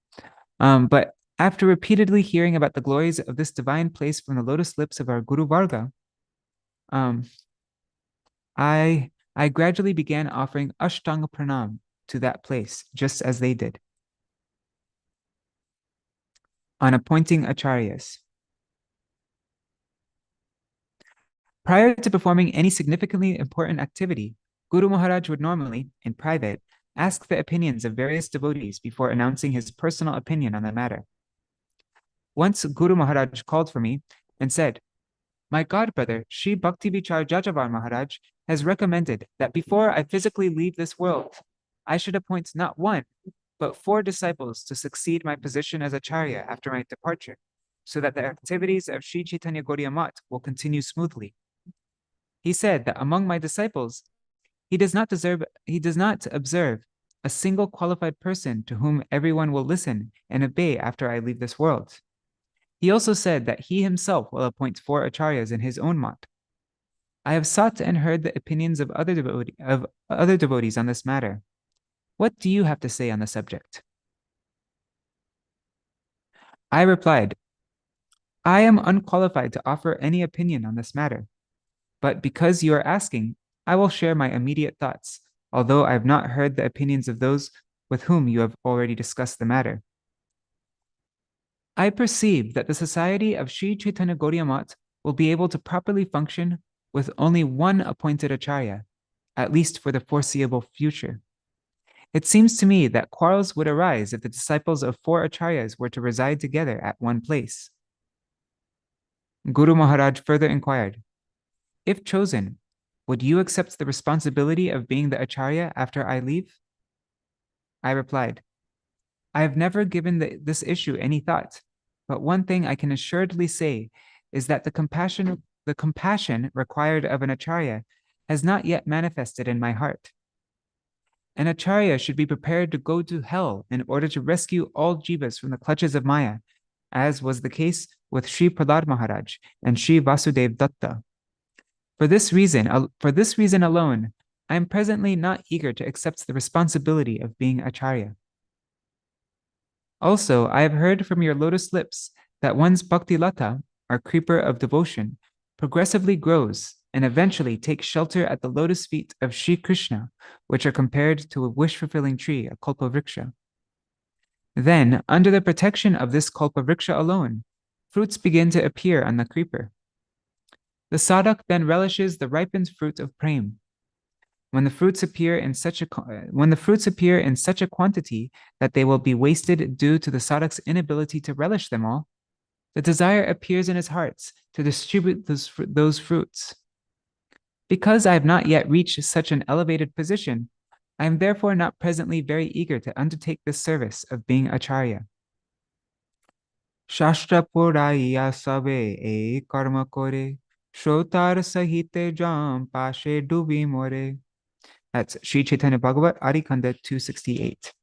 But after repeatedly hearing about the glories of this divine place from the lotus lips of our Guru Varga, I gradually began offering Ashtanga Pranam to that place, just as they did. On appointing acharyas. Prior to performing any significantly important activity, Guru Maharaj would normally, in private, ask the opinions of various devotees before announcing his personal opinion on the matter. Once Guru Maharaj called for me and said, "My godbrother, Sri Bhakti Vichar Jajavar Maharaj, has recommended that before I physically leave this world, I should appoint not 1, but 4 disciples to succeed my position as acharya after my departure, so that the activities of Sri Chaitanya Gaudiya Math will continue smoothly. He said that among my disciples, he does not observe a single qualified person to whom everyone will listen and obey after I leave this world. He also said that he himself will appoint 4 acharyas in his own mat. I have sought and heard the opinions of other devotees on this matter. What do you have to say on the subject?" I replied, "I am unqualified to offer any opinion on this matter, But because you are asking, I will share my immediate thoughts, although I have not heard the opinions of those with whom you have already discussed the matter. I perceive that the society of Sri Chaitanya Gaudiya Math will be able to properly function with only one appointed acharya, at least for the foreseeable future. It seems to me that quarrels would arise if the disciples of 4 acharyas were to reside together at one place. Guru Maharaj further inquired, if chosen, would you accept the responsibility of being the acharya after I leave? I replied, I have never given this issue any thought, but one thing I can assuredly say is that the compassion required of an acharya has not yet manifested in my heart. An acharya should be prepared to go to hell in order to rescue all jivas from the clutches of Maya, as was the case with Sri Prahlad Maharaj and Sri Vasudev Datta. For this reason alone, I am presently not eager to accept the responsibility of being acharya. Also, I have heard from your lotus lips that one's bhakti lata, or creeper of devotion, progressively grows and eventually takes shelter at the lotus feet of Sri Krishna, which are compared to a wish-fulfilling tree, a kalpavriksha. Then, under the protection of this kalpavriksha alone, fruits begin to appear on the creeper. The sadhak then relishes the ripened fruit of prem. When the fruits appear in such a quantity that they will be wasted due to the sadhak's inability to relish them all, the desire appears in his heart to distribute those fruits. Because I have not yet reached such an elevated position, I am therefore not presently very eager to undertake this service of being acharya. Shastra puraiya sabe e karma kore, shrotar sahite jam pashe dubi more. That's Sri Chaitanya Bhagavat, Adikanda 268.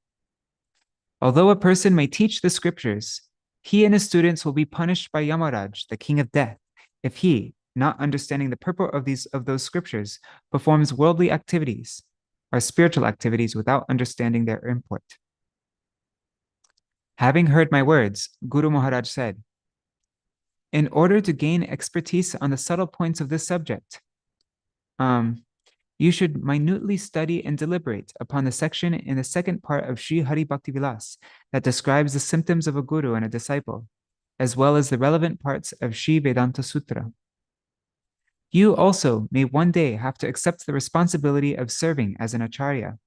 Although a person may teach the scriptures, he and his students will be punished by Yamaraj, the king of death, if he, not understanding the purport of those scriptures, performs worldly activities or spiritual activities without understanding their import. Having heard my words, Guru Maharaj said, in order to gain expertise on the subtle points of this subject, you should minutely study and deliberate upon the section in the second part of Sri Hari Bhakti Vilas that describes the symptoms of a guru and a disciple, as well as the relevant parts of Sri Vedanta Sutra. You also may one day have to accept the responsibility of serving as an acharya.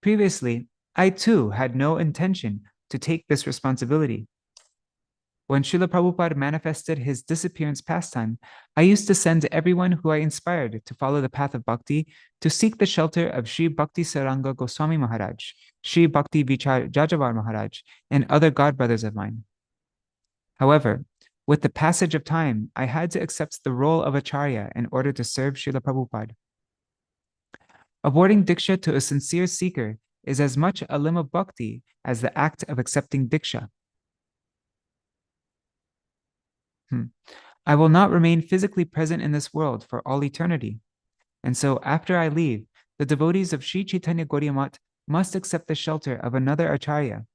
Previously, I too had no intention to take this responsibility. When Srila Prabhupada manifested his disappearance pastime, I used to send everyone who I inspired to follow the path of bhakti to seek the shelter of Sri Bhakti Saranga Gosvāmī Mahārāja, Sri Bhakti Vichar Jajavar Mahārāja, and other godbrothers of mine. However, with the passage of time, I had to accept the role of acharya in order to serve Srila Prabhupada. Awarding diksha to a sincere seeker is as much a limb of bhakti as the act of accepting diksha. I will not remain physically present in this world for all eternity. And so after I leave, the devotees of Sri Chaitanya Gaudiya Math must accept the shelter of another acharya.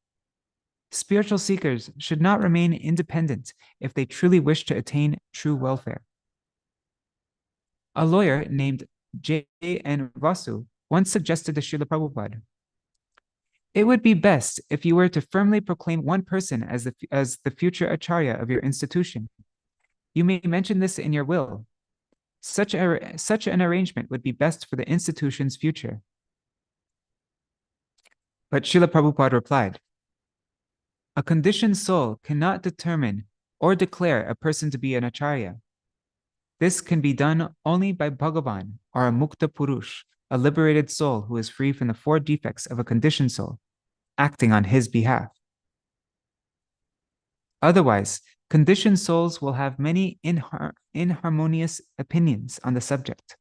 Spiritual seekers should not remain independent if they truly wish to attain true welfare. A lawyer named J.N. Vasu once suggested to Srila Prabhupada, it would be best if you were to firmly proclaim one person as the future acharya of your institution. You may mention this in your will. Such an arrangement would be best for the institution's future. But Srila Prabhupada replied, a conditioned soul cannot determine or declare a person to be an acharya. This can be done only by Bhagavan, or a mukta purush, a liberated soul who is free from the 4 defects of a conditioned soul, acting on his behalf. Otherwise, conditioned souls will have many inharmonious opinions on the subject.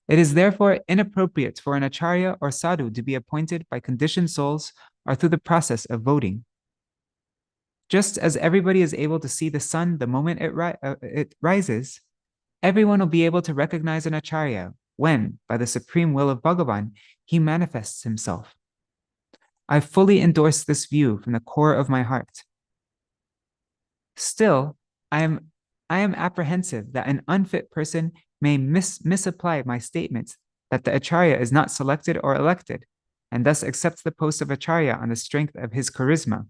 It is therefore inappropriate for an acharya or sadhu to be appointed by conditioned souls or through the process of voting. Just as everybody is able to see the sun the moment it rises, everyone will be able to recognize an acharya when, by the supreme will of Bhagavan, he manifests himself. I fully endorse this view from the core of my heart. Still, I am I am apprehensive that an unfit person may misapply my statement that the Acharya is not selected or elected, and thus accepts the post of Acharya on the strength of his charisma.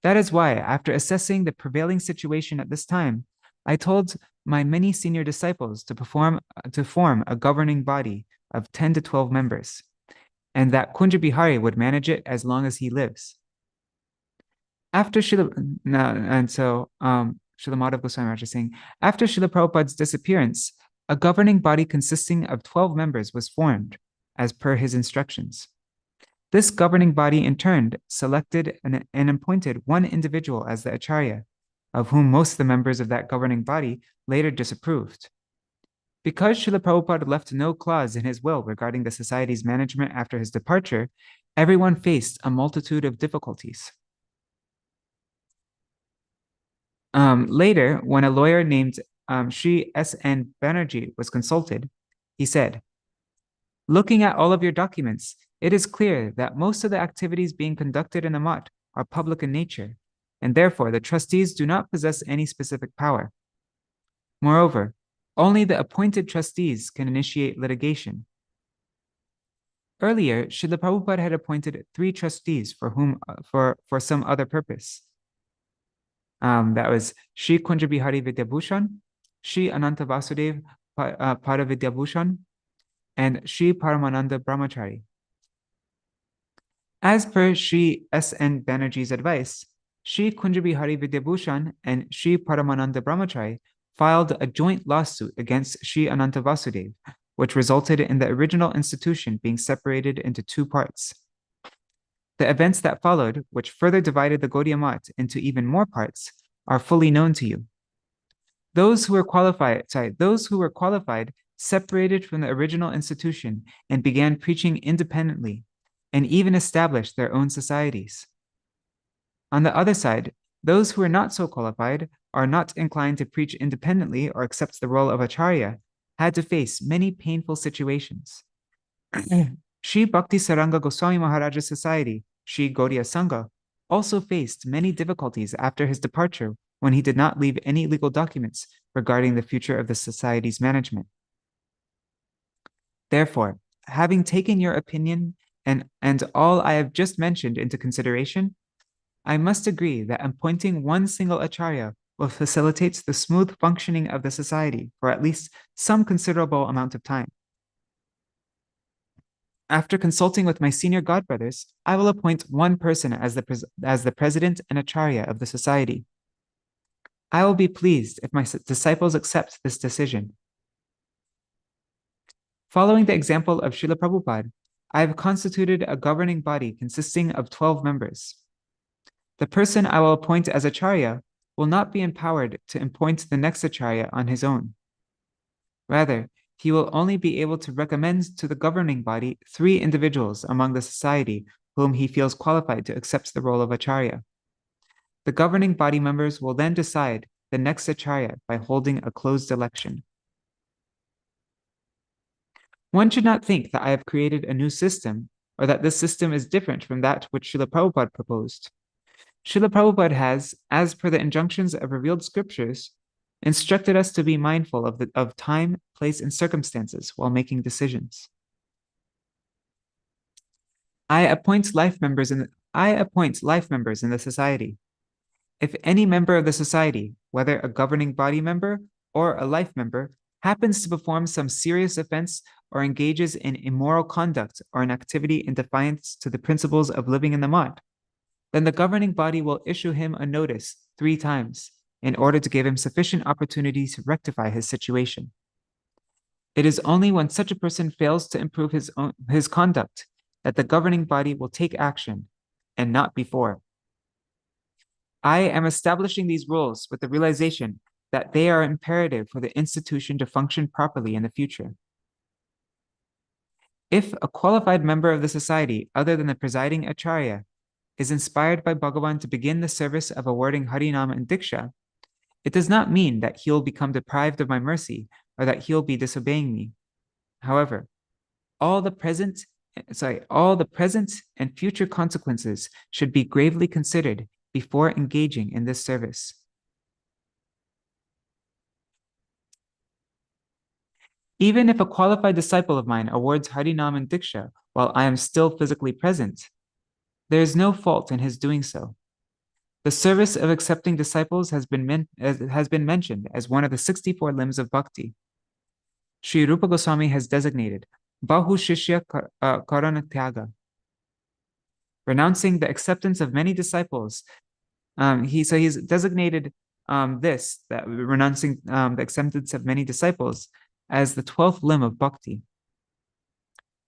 That is why, after assessing the prevailing situation at this time, I told my many senior disciples to form a governing body of 10 to 12 members, and that Kunja Bihari would manage it as long as he lives. After Srila Mādhava Gosvāmī is saying, after Srila Prabhupada's disappearance, a governing body consisting of 12 members was formed, as per his instructions. This governing body in turn selected and appointed one individual as the Acharya, of whom most of the members of that governing body later disapproved. Because Srila Prabhupada left no clause in his will regarding the society's management after his departure, everyone faced a multitude of difficulties. Later, when a lawyer named Sri S.N. Banerjee was consulted, he said, "Looking at all of your documents, it is clear that most of the activities being conducted in the Math are public in nature, and therefore the trustees do not possess any specific power. Moreover, only the appointed trustees can initiate litigation. Earlier, Srila Prabhupada had appointed 3 trustees for some other purpose. That was Sri Kunja Bihari Vidyabhushan, Sri Ananta Vasudev Pada Vidyabhushan, and Sri Paramananda Brahmachari. As per Sri S.N. Banerjee's advice, Sri Kunja Bihari Vidyabhushan and Sri Paramananda Brahmachari filed a joint lawsuit against Sri Ananta Vasudev, which resulted in the original institution being separated into 2 parts. The events that followed, which further divided the Gaudiya Math into even more parts, are fully known to you. Those who were qualified separated from the original institution and began preaching independently, and even established their own societies. On the other side, those who are not so qualified, are not inclined to preach independently or accept the role of Acharya, had to face many painful situations. Sri Bhakti Saranga Gosvāmī Mahārāja's society, Sri Gaudiya Sangha, also faced many difficulties after his departure when he did not leave any legal documents regarding the future of the society's management. Therefore, having taken your opinion and all I have just mentioned into consideration, I must agree that appointing one single Acharya will facilitate the smooth functioning of the society for at least some considerable amount of time. After consulting with my senior godbrothers, I will appoint one person as the president and Acharya of the society. I will be pleased if my disciples accept this decision. Following the example of Srila Prabhupada, I have constituted a governing body consisting of 12 members. The person I will appoint as Acharya will not be empowered to appoint the next Acharya on his own. Rather, he will only be able to recommend to the governing body 3 individuals among the society whom he feels qualified to accept the role of Acharya. The governing body members will then decide the next Acharya by holding a closed election. One should not think that I have created a new system, or that this system is different from that which Srila Prabhupada proposed. Srila Prabhupada has, as per the injunctions of revealed scriptures, instructed us to be mindful of time, place, and circumstances while making decisions. I appoint life members in the society. If any member of the society, whether a governing body member or a life member, happens to perform some serious offense or engages in immoral conduct or an activity in defiance to the principles of living in the Math, then the governing body will issue him a notice 3 times in order to give him sufficient opportunity to rectify his situation. It is only when such a person fails to improve his conduct that the governing body will take action, and not before. I am establishing these rules with the realization that they are imperative for the institution to function properly in the future. If a qualified member of the society, other than the presiding Acharya, is inspired by Bhagavan to begin the service of awarding Harinam and Diksha, it does not mean that he will become deprived of my mercy or that he will be disobeying me. However, all the present and future consequences should be gravely considered before engaging in this service. Even if a qualified disciple of mine awards Harinam and Diksha while I am still physically present, there is no fault in his doing so. The service of accepting disciples has been mentioned as one of the 64 limbs of Bhakti. Sri Rupa Goswami has designated Bahu Shishya Karana Tyaga, renouncing the acceptance of many disciples. He's designated that renouncing the acceptance of many disciples as the 12th limb of Bhakti.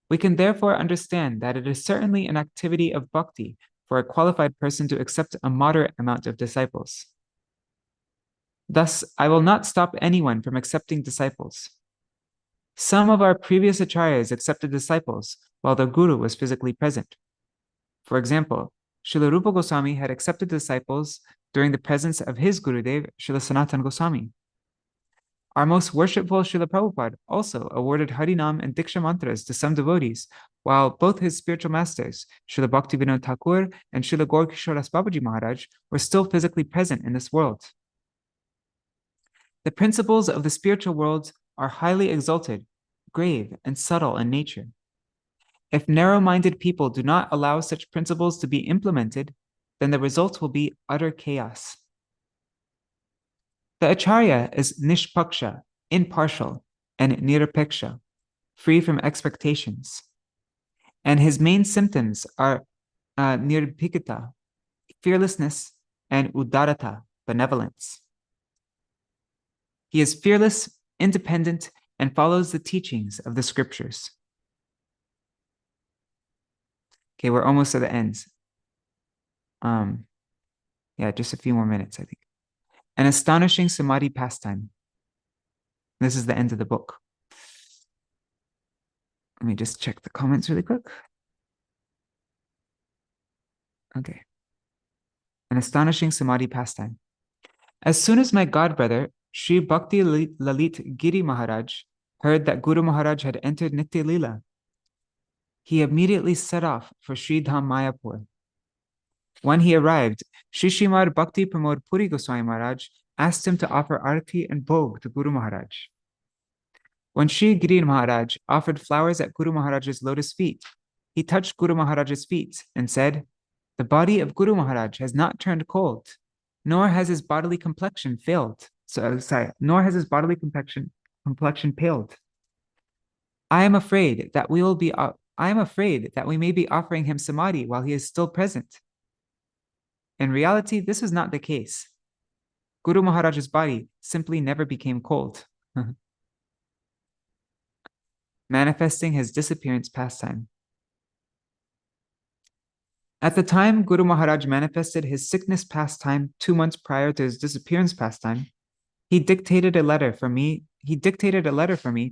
We can therefore understand that it is certainly an activity of Bhakti for a qualified person to accept a moderate amount of disciples. Thus, I will not stop anyone from accepting disciples. Some of our previous acharyas accepted disciples while their guru was physically present. For example, Srila Rupa Goswami had accepted disciples during the presence of his Gurudev, Srila Sanatana Goswami. Our most worshipful Srila Prabhupada also awarded Harinam and Diksha mantras to some devotees, while both his spiritual masters, Srila Bhaktivinoda Thakur and Srila Gaur Kishoras Babaji Maharaj, were still physically present in this world. The principles of the spiritual world are highly exalted, grave, and subtle in nature. If narrow-minded people do not allow such principles to be implemented, then the result will be utter chaos. The acharya is nishpaksha, impartial, and nirapeksha, free from expectations. And his main symptoms are nirpikita, fearlessness, and udarata, benevolence. He is fearless, independent, and follows the teachings of the scriptures. Okay, we're almost at the end. Just a few more minutes, I think. An astonishing samadhi pastime. This is the end of the book. Let me just check the comments really quick. Okay. An astonishing samadhi pastime. As soon as my godbrother, Sri Bhakti Lalit Giri Maharaj, heard that Guru Maharaj had entered Nitya Lila, he immediately set off for Sri Dham Mayapur. When he arrived, Sri Śrīmad Bhakti Pramod Puri Goswami Maharaj asked him to offer arati and bhog to Guru Maharaj. When Sri Giri Maharaj offered flowers at Guru Maharaj's lotus feet, he touched Guru Maharaj's feet and said, "The body of Guru Maharaj has not turned cold, nor has his bodily complexion paled. I am afraid that we may be offering him samadhi while he is still present." In reality, this is not the case. Guru Maharaj's body simply never became cold, manifesting his disappearance pastime. At the time Guru Maharaj manifested his sickness pastime 2 months prior to his disappearance pastime, he dictated a letter for me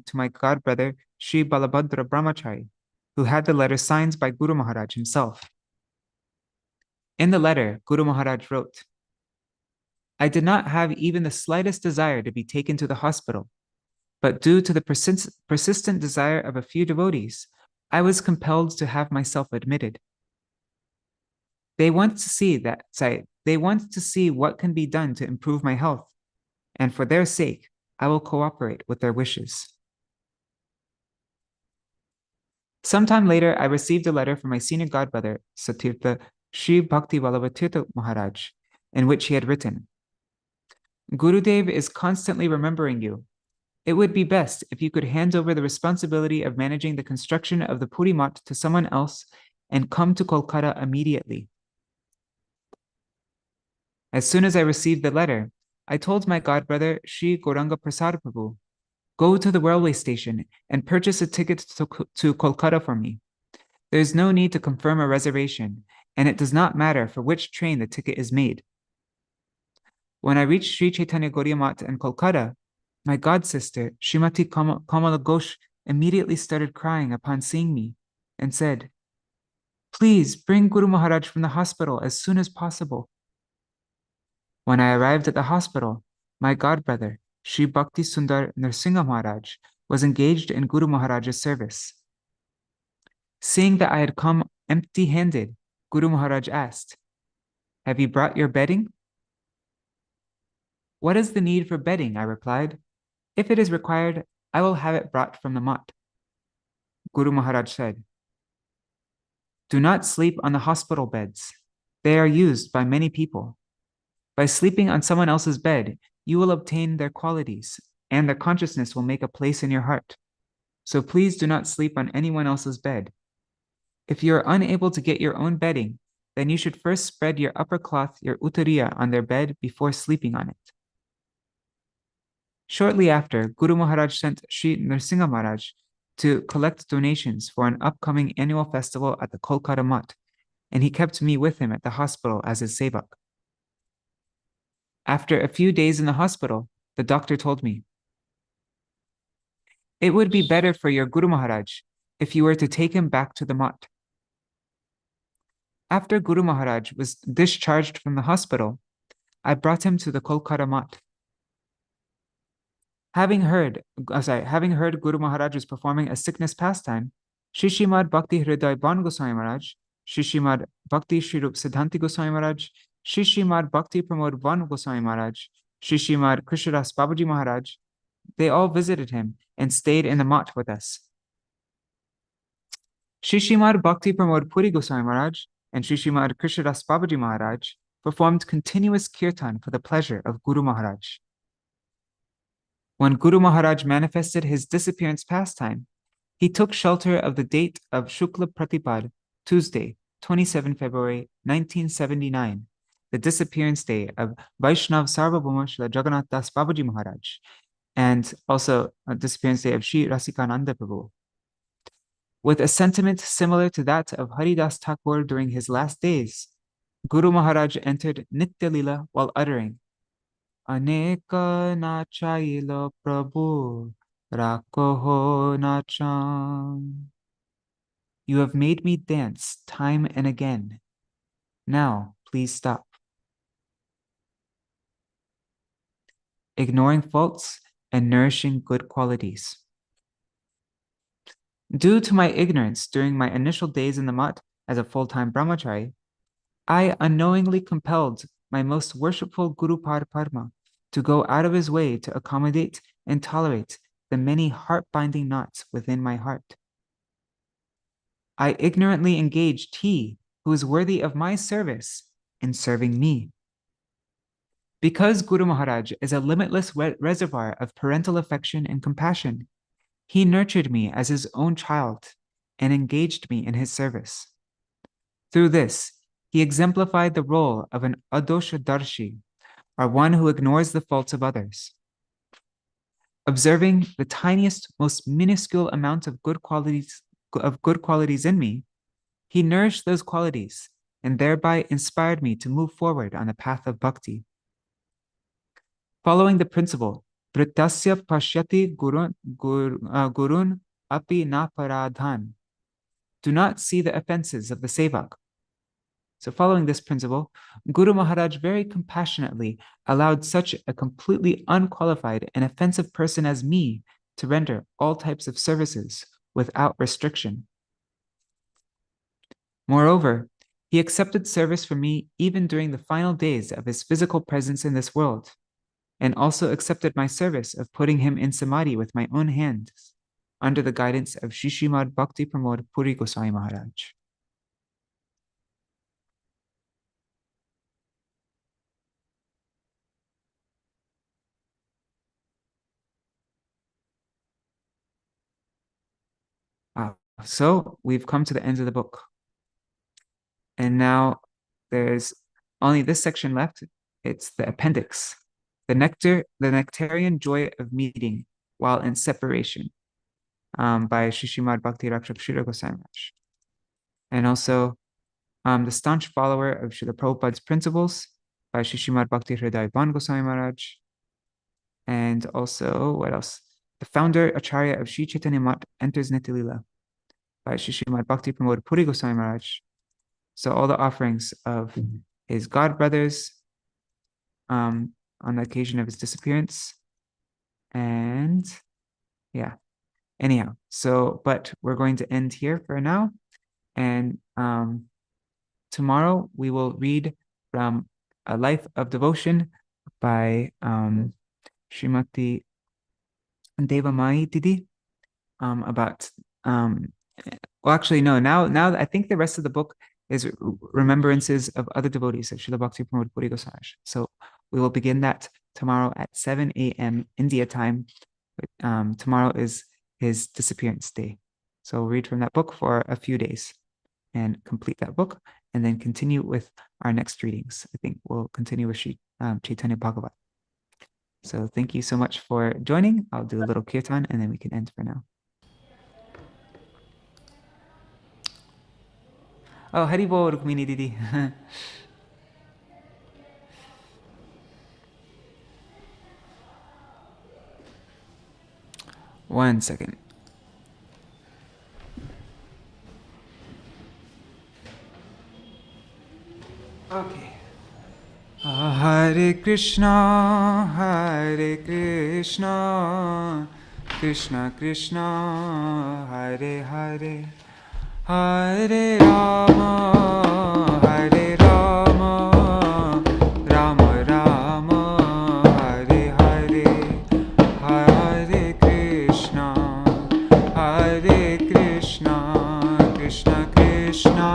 to my godbrother Sri Balabhadra Brahmachari, who had the letter signed by Guru Maharaj himself. In the letter, Guru Maharaj wrote, "I did not have even the slightest desire to be taken to the hospital, but due to the persistent desire of a few devotees, I was compelled to have myself admitted. They want to see what can be done to improve my health, and for their sake, I will cooperate with their wishes." Sometime later, I received a letter from my senior godbrother, Satirtha Sri Bhakti Vallabha Maharaj, in which he had written, "Gurudev is constantly remembering you. It would be best if you could hand over the responsibility of managing the construction of the Puri Mat to someone else and come to Kolkata immediately." As soon as I received the letter, I told my godbrother Sri Gauranga Prasad Prabhu, "Go to the railway station and purchase a ticket to Kolkata for me. There is no need to confirm a reservation, and it does not matter for which train the ticket is made." When I reached Sri Chaitanya Gaudiya Math in Kolkata, my godsister, Srimati Kamala Ghosh, immediately started crying upon seeing me and said, "Please bring Guru Maharaj from the hospital as soon as possible." When I arrived at the hospital, my godbrother, Sri Bhakti Sundar Narsingha Maharaj, was engaged in Guru Maharaj's service. Seeing that I had come empty-handed, Guru Maharaj asked, "Have you brought your bedding?" "What is the need for bedding?" I replied. "If it is required, I will have it brought from the mat. Guru Maharaj said, do not sleep on the hospital beds. They are used by many people. By sleeping on someone else's bed, you will obtain their qualities, and their consciousness will make a place in your heart. So please do not sleep on anyone else's bed. If you are unable to get your own bedding, then you should first spread your upper cloth, your uttariya, on their bed before sleeping on it. Shortly after, Guru Maharaj sent Sri Nrsimha Maharaj to collect donations for an upcoming annual festival at the Kolkata Mutt, and he kept me with him at the hospital as his sevak. After a few days in the hospital, the doctor told me, it would be better for your Guru Maharaj if you were to take him back to the mutt. After Guru Maharaj was discharged from the hospital, I brought him to the Kolkata mutt. Having heard Guru Maharaj was performing a sickness pastime, Śrīmad Bhakti Hriday Ban Goswami Maharaj, Śrīmad Bhakti Shrirup Siddhanti Goswami Maharaj, Śrīmad Bhakti Pramod Ban Goswami Maharaj, Śrīmad Krishnadas Babaji Maharaj, they all visited him and stayed in the mutt with us. Śrīmad Bhakti Pramod Puri Goswami Maharaj and Śrīmad Krishnadas Babaji Maharaj performed continuous kirtan for the pleasure of Guru Maharaj. When Guru Maharaj manifested his disappearance pastime, he took shelter of the date of Shukla Pratipad, Tuesday, 27 February 1979, the disappearance day of Vaishnav Sarvabhauma Srila Jagannath Das Babaji Maharaj, and also a disappearance day of Sri Rasikananda Prabhu. With a sentiment similar to that of Haridas Thakur during his last days, Guru Maharaj entered Nitya Lila while uttering, Aneka nachayilo Prabhu, rakoho nacham. You have made me dance time and again. Now, please stop. Ignoring faults and nourishing good qualities. Due to my ignorance during my initial days in the mutt as a full-time brahmachari, I unknowingly compelled my most worshipful Guru Padma to go out of his way to accommodate and tolerate the many heart-binding knots within my heart. I ignorantly engaged he who is worthy of my service in serving me. Because Guru Maharaj is a limitless reservoir of parental affection and compassion, he nurtured me as his own child and engaged me in his service. Through this, he exemplified the role of an adoshadarshi, or one who ignores the faults of others. Observing the tiniest, most minuscule amount of good qualities in me, he nourished those qualities and thereby inspired me to move forward on the path of bhakti. Following the principle, Vritasya pashyati gurun api na paradhan. Do not see the offenses of the sevak. So following this principle, Guru Maharaj very compassionately allowed such a completely unqualified and offensive person as me to render all types of services without restriction. Moreover, he accepted service from me even during the final days of his physical presence in this world, and also accepted my service of putting him in samadhi with my own hands, under the guidance of Śrīmad Bhakti Pramod Puri Goswami Maharaj. So we've come to the end of the book. And now there's only this section left. It's the appendix. The nectarian joy of meeting while in separation, by Śrīmad Bhakti Rakshak Srila Goswami Maharaj. And also the staunch follower of Srila Prabhupada's principles by Śrīmad Bhakti Hriday Ban Goswami Maharaj. And also, what else? The founder Acharya of Sri Chaitanya Mutt enters Nitya Lila by Śrīmad Bhakti Pramod Puri Goswami Maharaj. So all the offerings of his god brothers on the occasion of his disappearance. And yeah, anyhow, so, but we're going to end here for now. And tomorrow we will read from A Life of Devotion by Srimati Deva Mai Didi, about well, actually no, now I think the rest of the book is remembrances of other devotees of Srila Bhakti Pramod Puri Goswami. So we will begin that tomorrow at 7 a.m. India time. Tomorrow is his disappearance day. So we'll read from that book for a few days and complete that book, and then continue with our next readings. I think we'll continue with Chaitanya Bhagavat. So thank you so much for joining. I'll do a little kirtan and then we can end for now. Oh, Hari Bol, Rukmini Didi. One second. Okay. Hare Krishna, Krishna Krishna, Hare Hare, Hare Rama, Rama Rama, Hare Hare, Hare Krishna, Krishna Krishna,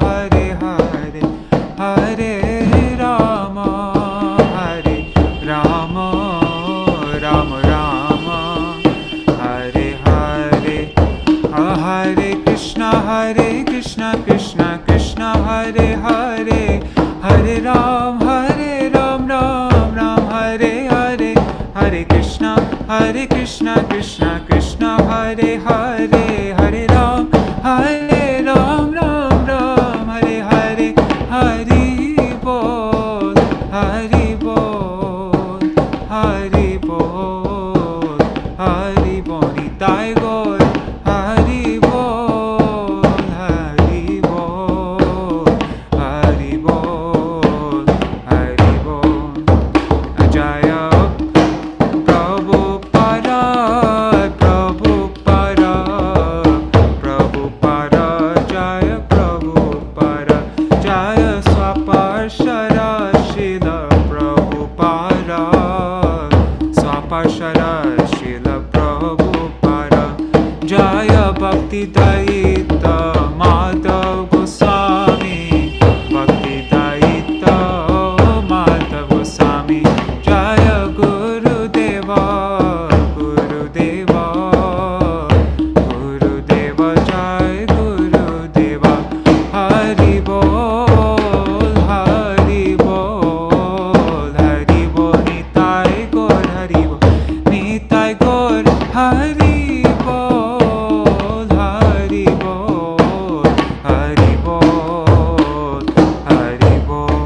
Hare Hare, Hare Rama, Rama Rama, Hare Hare, Hare Krishna, Krishna Krishna, Hare Hare, Hare Ram, Ram Ram, Hare Hare, Hare Krishna, Krishna Krishna, Hare Hare, Hare Ram, Ram Ram, Hare Hare, Hari Bol, Hari Bol, Hari Bol, Hari Bol, Nitai Gaur, Hari Bol, Hari Bol, Hari Bol, Hari Bol, Jaya Prabhupada, Prabhupada, Prabhupada, Jaya Prabhupada, Jaya Swaparshara Srila Prabhupada, Swaparshara Srila Prabhupada, Jaya Bhakti Dayita Mādhava Gosvāmī, Bhakti Dayita Mādhava Gosvāmī, Jaya Guru Deva, Guru Deva, Guru Deva, Jai Guru Deva, Hari Bol, Hari Bol, Hari Bol, Nitai Gaur, Hari Bol, Nitai Gaur, Hari Bol, Hari Bol, Hari Bol, Hari Bol.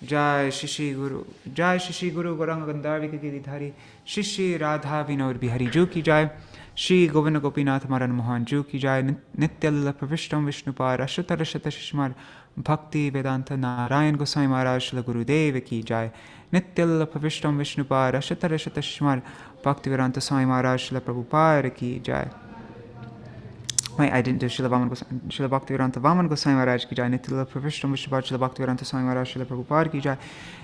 Jai Shishi Guru, Jai Shishi Guru Gauranga Gandharvi Ki Giridhari, Shishi Radha Vinod Bihari Ju Ki Jai, Shri Govinda Gopinath Maran Mohan Ju Ki Jai, Nityalila Pravishtam Vishnupar, Ashata Rashata Shishmar, Bhakti Vedanta Narayan Goswami Maharaj Shila Guru Deva Ki Jai, Nityalila Pravishtam Vishnupar, Ashata Rashata Shishmar, Bhakti Vedanta Swami Maharaj Shila Prabhupada Ki Jai. Wait, I didn't do Srila Bhakti Vedanta Vaman Goswami Maharaj Ki Jai, Nityalila Pravishtam Vishnupar, Srila Bhakti Vedanta Swami Maharaj Shila Prabhupada Ki Jai,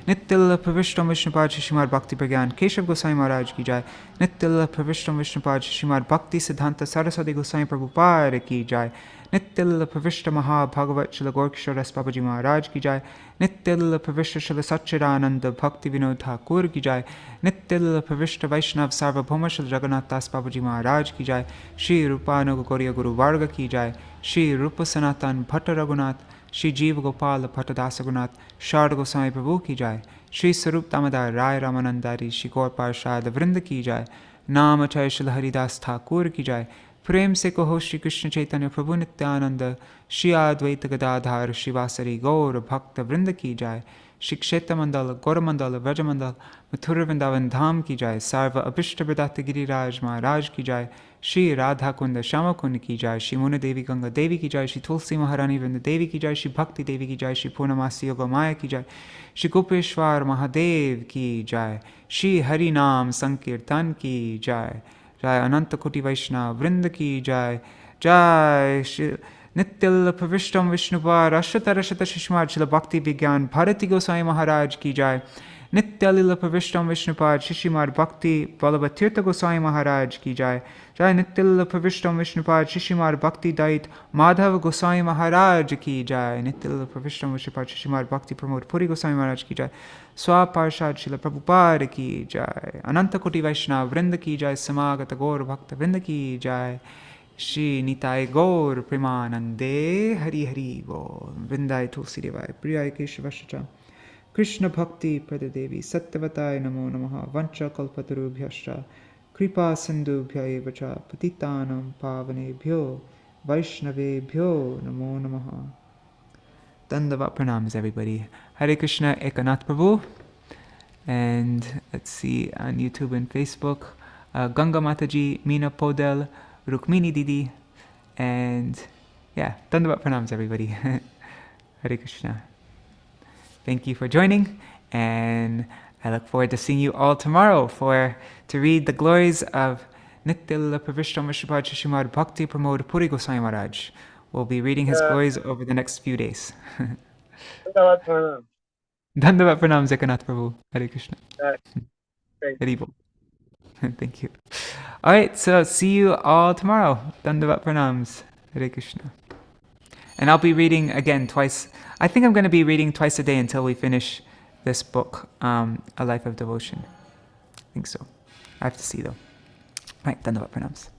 Nityalila Pravishtam Vishnupar, Shishimar Bhakti Pragyan Keshav Goswami Maharaj Ki Jai, Nityalila Pravishtam Vishnupar, Shishimar Bhakti Siddhanta Saraswati Goswami Prabhupada Ki Jai, Nityalila Pravishta Maha Bhagavat Srila Gorkishoras Babaji Maharaj Ki Jai, Nityalila Pravishta Srila Satchidananda Bhakti Vinod Thakur Ki Jai, Nityalila Pravishta Vaishnav Sarvabhauma Srila Jagannath Das Babaji Maharaj Ki Jai, Shri Rupanuga Gauriya Guru Varga Ki Jai, Shri Rupa Sanatan Bhatta Raghunath, Shri Jiva Gopala Bhatta Dasa Raghunath, Sharda Goswami Prabhu Ki Jai, Shri Sarup Damodar Rai Ramanandari, Shri Gaur Parshad Vrinda Ki Jai, Namachay Srila Haridas Thakur Ki Jai, प्रेम से कहो श्री कृष्ण चैतन्य प्रभु नित्यानंद श्री अद्वैत गदाधार शिवासरी गौर भक्त वृंद की जाय, श्री क्षेत्र मंडल गौरमंडल व्रजमंडल मथुर वृंदावन धाम की जाय, सर्व अभिष्ट प्रदत्त गिरिराज महाराज की जाय, श्री राधा कुंद श्याम कुंड की जाय, श्री मुन देवी गंगा देवी की जाय, श्री तुलसी महारानी वृंद देवी की जाय, श्री भक्ति देवी की जाय, श्री पूर्णमासी योग माया की जाय, श्री गोपेश्वर महादेव की जाय, श्री हरि नाम संकीर्तन की जाय, जय अनंत कोटि वैष्णव वृंद की जय, जय Nityalila Pravishtam Vishnupad Ashata Rashata Shishmad Srila Bhakti Vijñāna Bhāratī Gosvāmī Mahārāja ki jai. Nityalila Pravishtam Vishnupad Shishimad Bhakti Balabhatirtha Gosvāmī Mahārāja ki jai. Jai Nityalila Pravishtam Vishnupad Shishimad Bhakti Dayita Mādhava Gosvāmī Mahārāja ki jai. Nityalila Pravishtam Vishnupad Shishimad Bhakti Pramod Puri Gosvāmī Mahārāja ki jai. Swaparshad Srila Prabhupada ki jai. Ananta Koti Vaishnava Vrinda ki jai. Samagata Gaur Bhakta Vrinda ki jai. Shri Nitai Gaur Premanande Hari Hari Bol Vrindai Tulsi Devai Priyai Keshavasacha Krishna Bhakti Pradadevi Sattvatai Namo Namaha Vancha Kalpatarubhyascha Kripa Sindhubhya Evacha Patitanam Pavanebhyo Vaishnavebhyo Namo Namaha. Dandavat Pranams everybody. Hare Krishna Ekanath Prabhu. And let's see on YouTube and Facebook. Ganga Mataji, Meena Podel, Rukmini Didi, and yeah, Dandavat Pranams everybody. Hare Krishna. Thank you for joining, and I look forward to seeing you all tomorrow to read the glories of Nityalila Pravishtam Vishnupad Shishimad Bhakti Pramod Puri Gosvāmī Mahārāja. We'll be reading his glories over the next few days. Dandavat Pranam. Dandavat Pranams Ekanath Prabhu. Hare Krishna. Great. Hare Bol. Thank you. All right, so see you all tomorrow. Dandavat Pranams. Hare Krishna. And I'll be reading again twice. I think I'm going to be reading twice a day until we finish this book, A Life of Devotion. I think so. I have to see though. All right, Dandavat Pranams.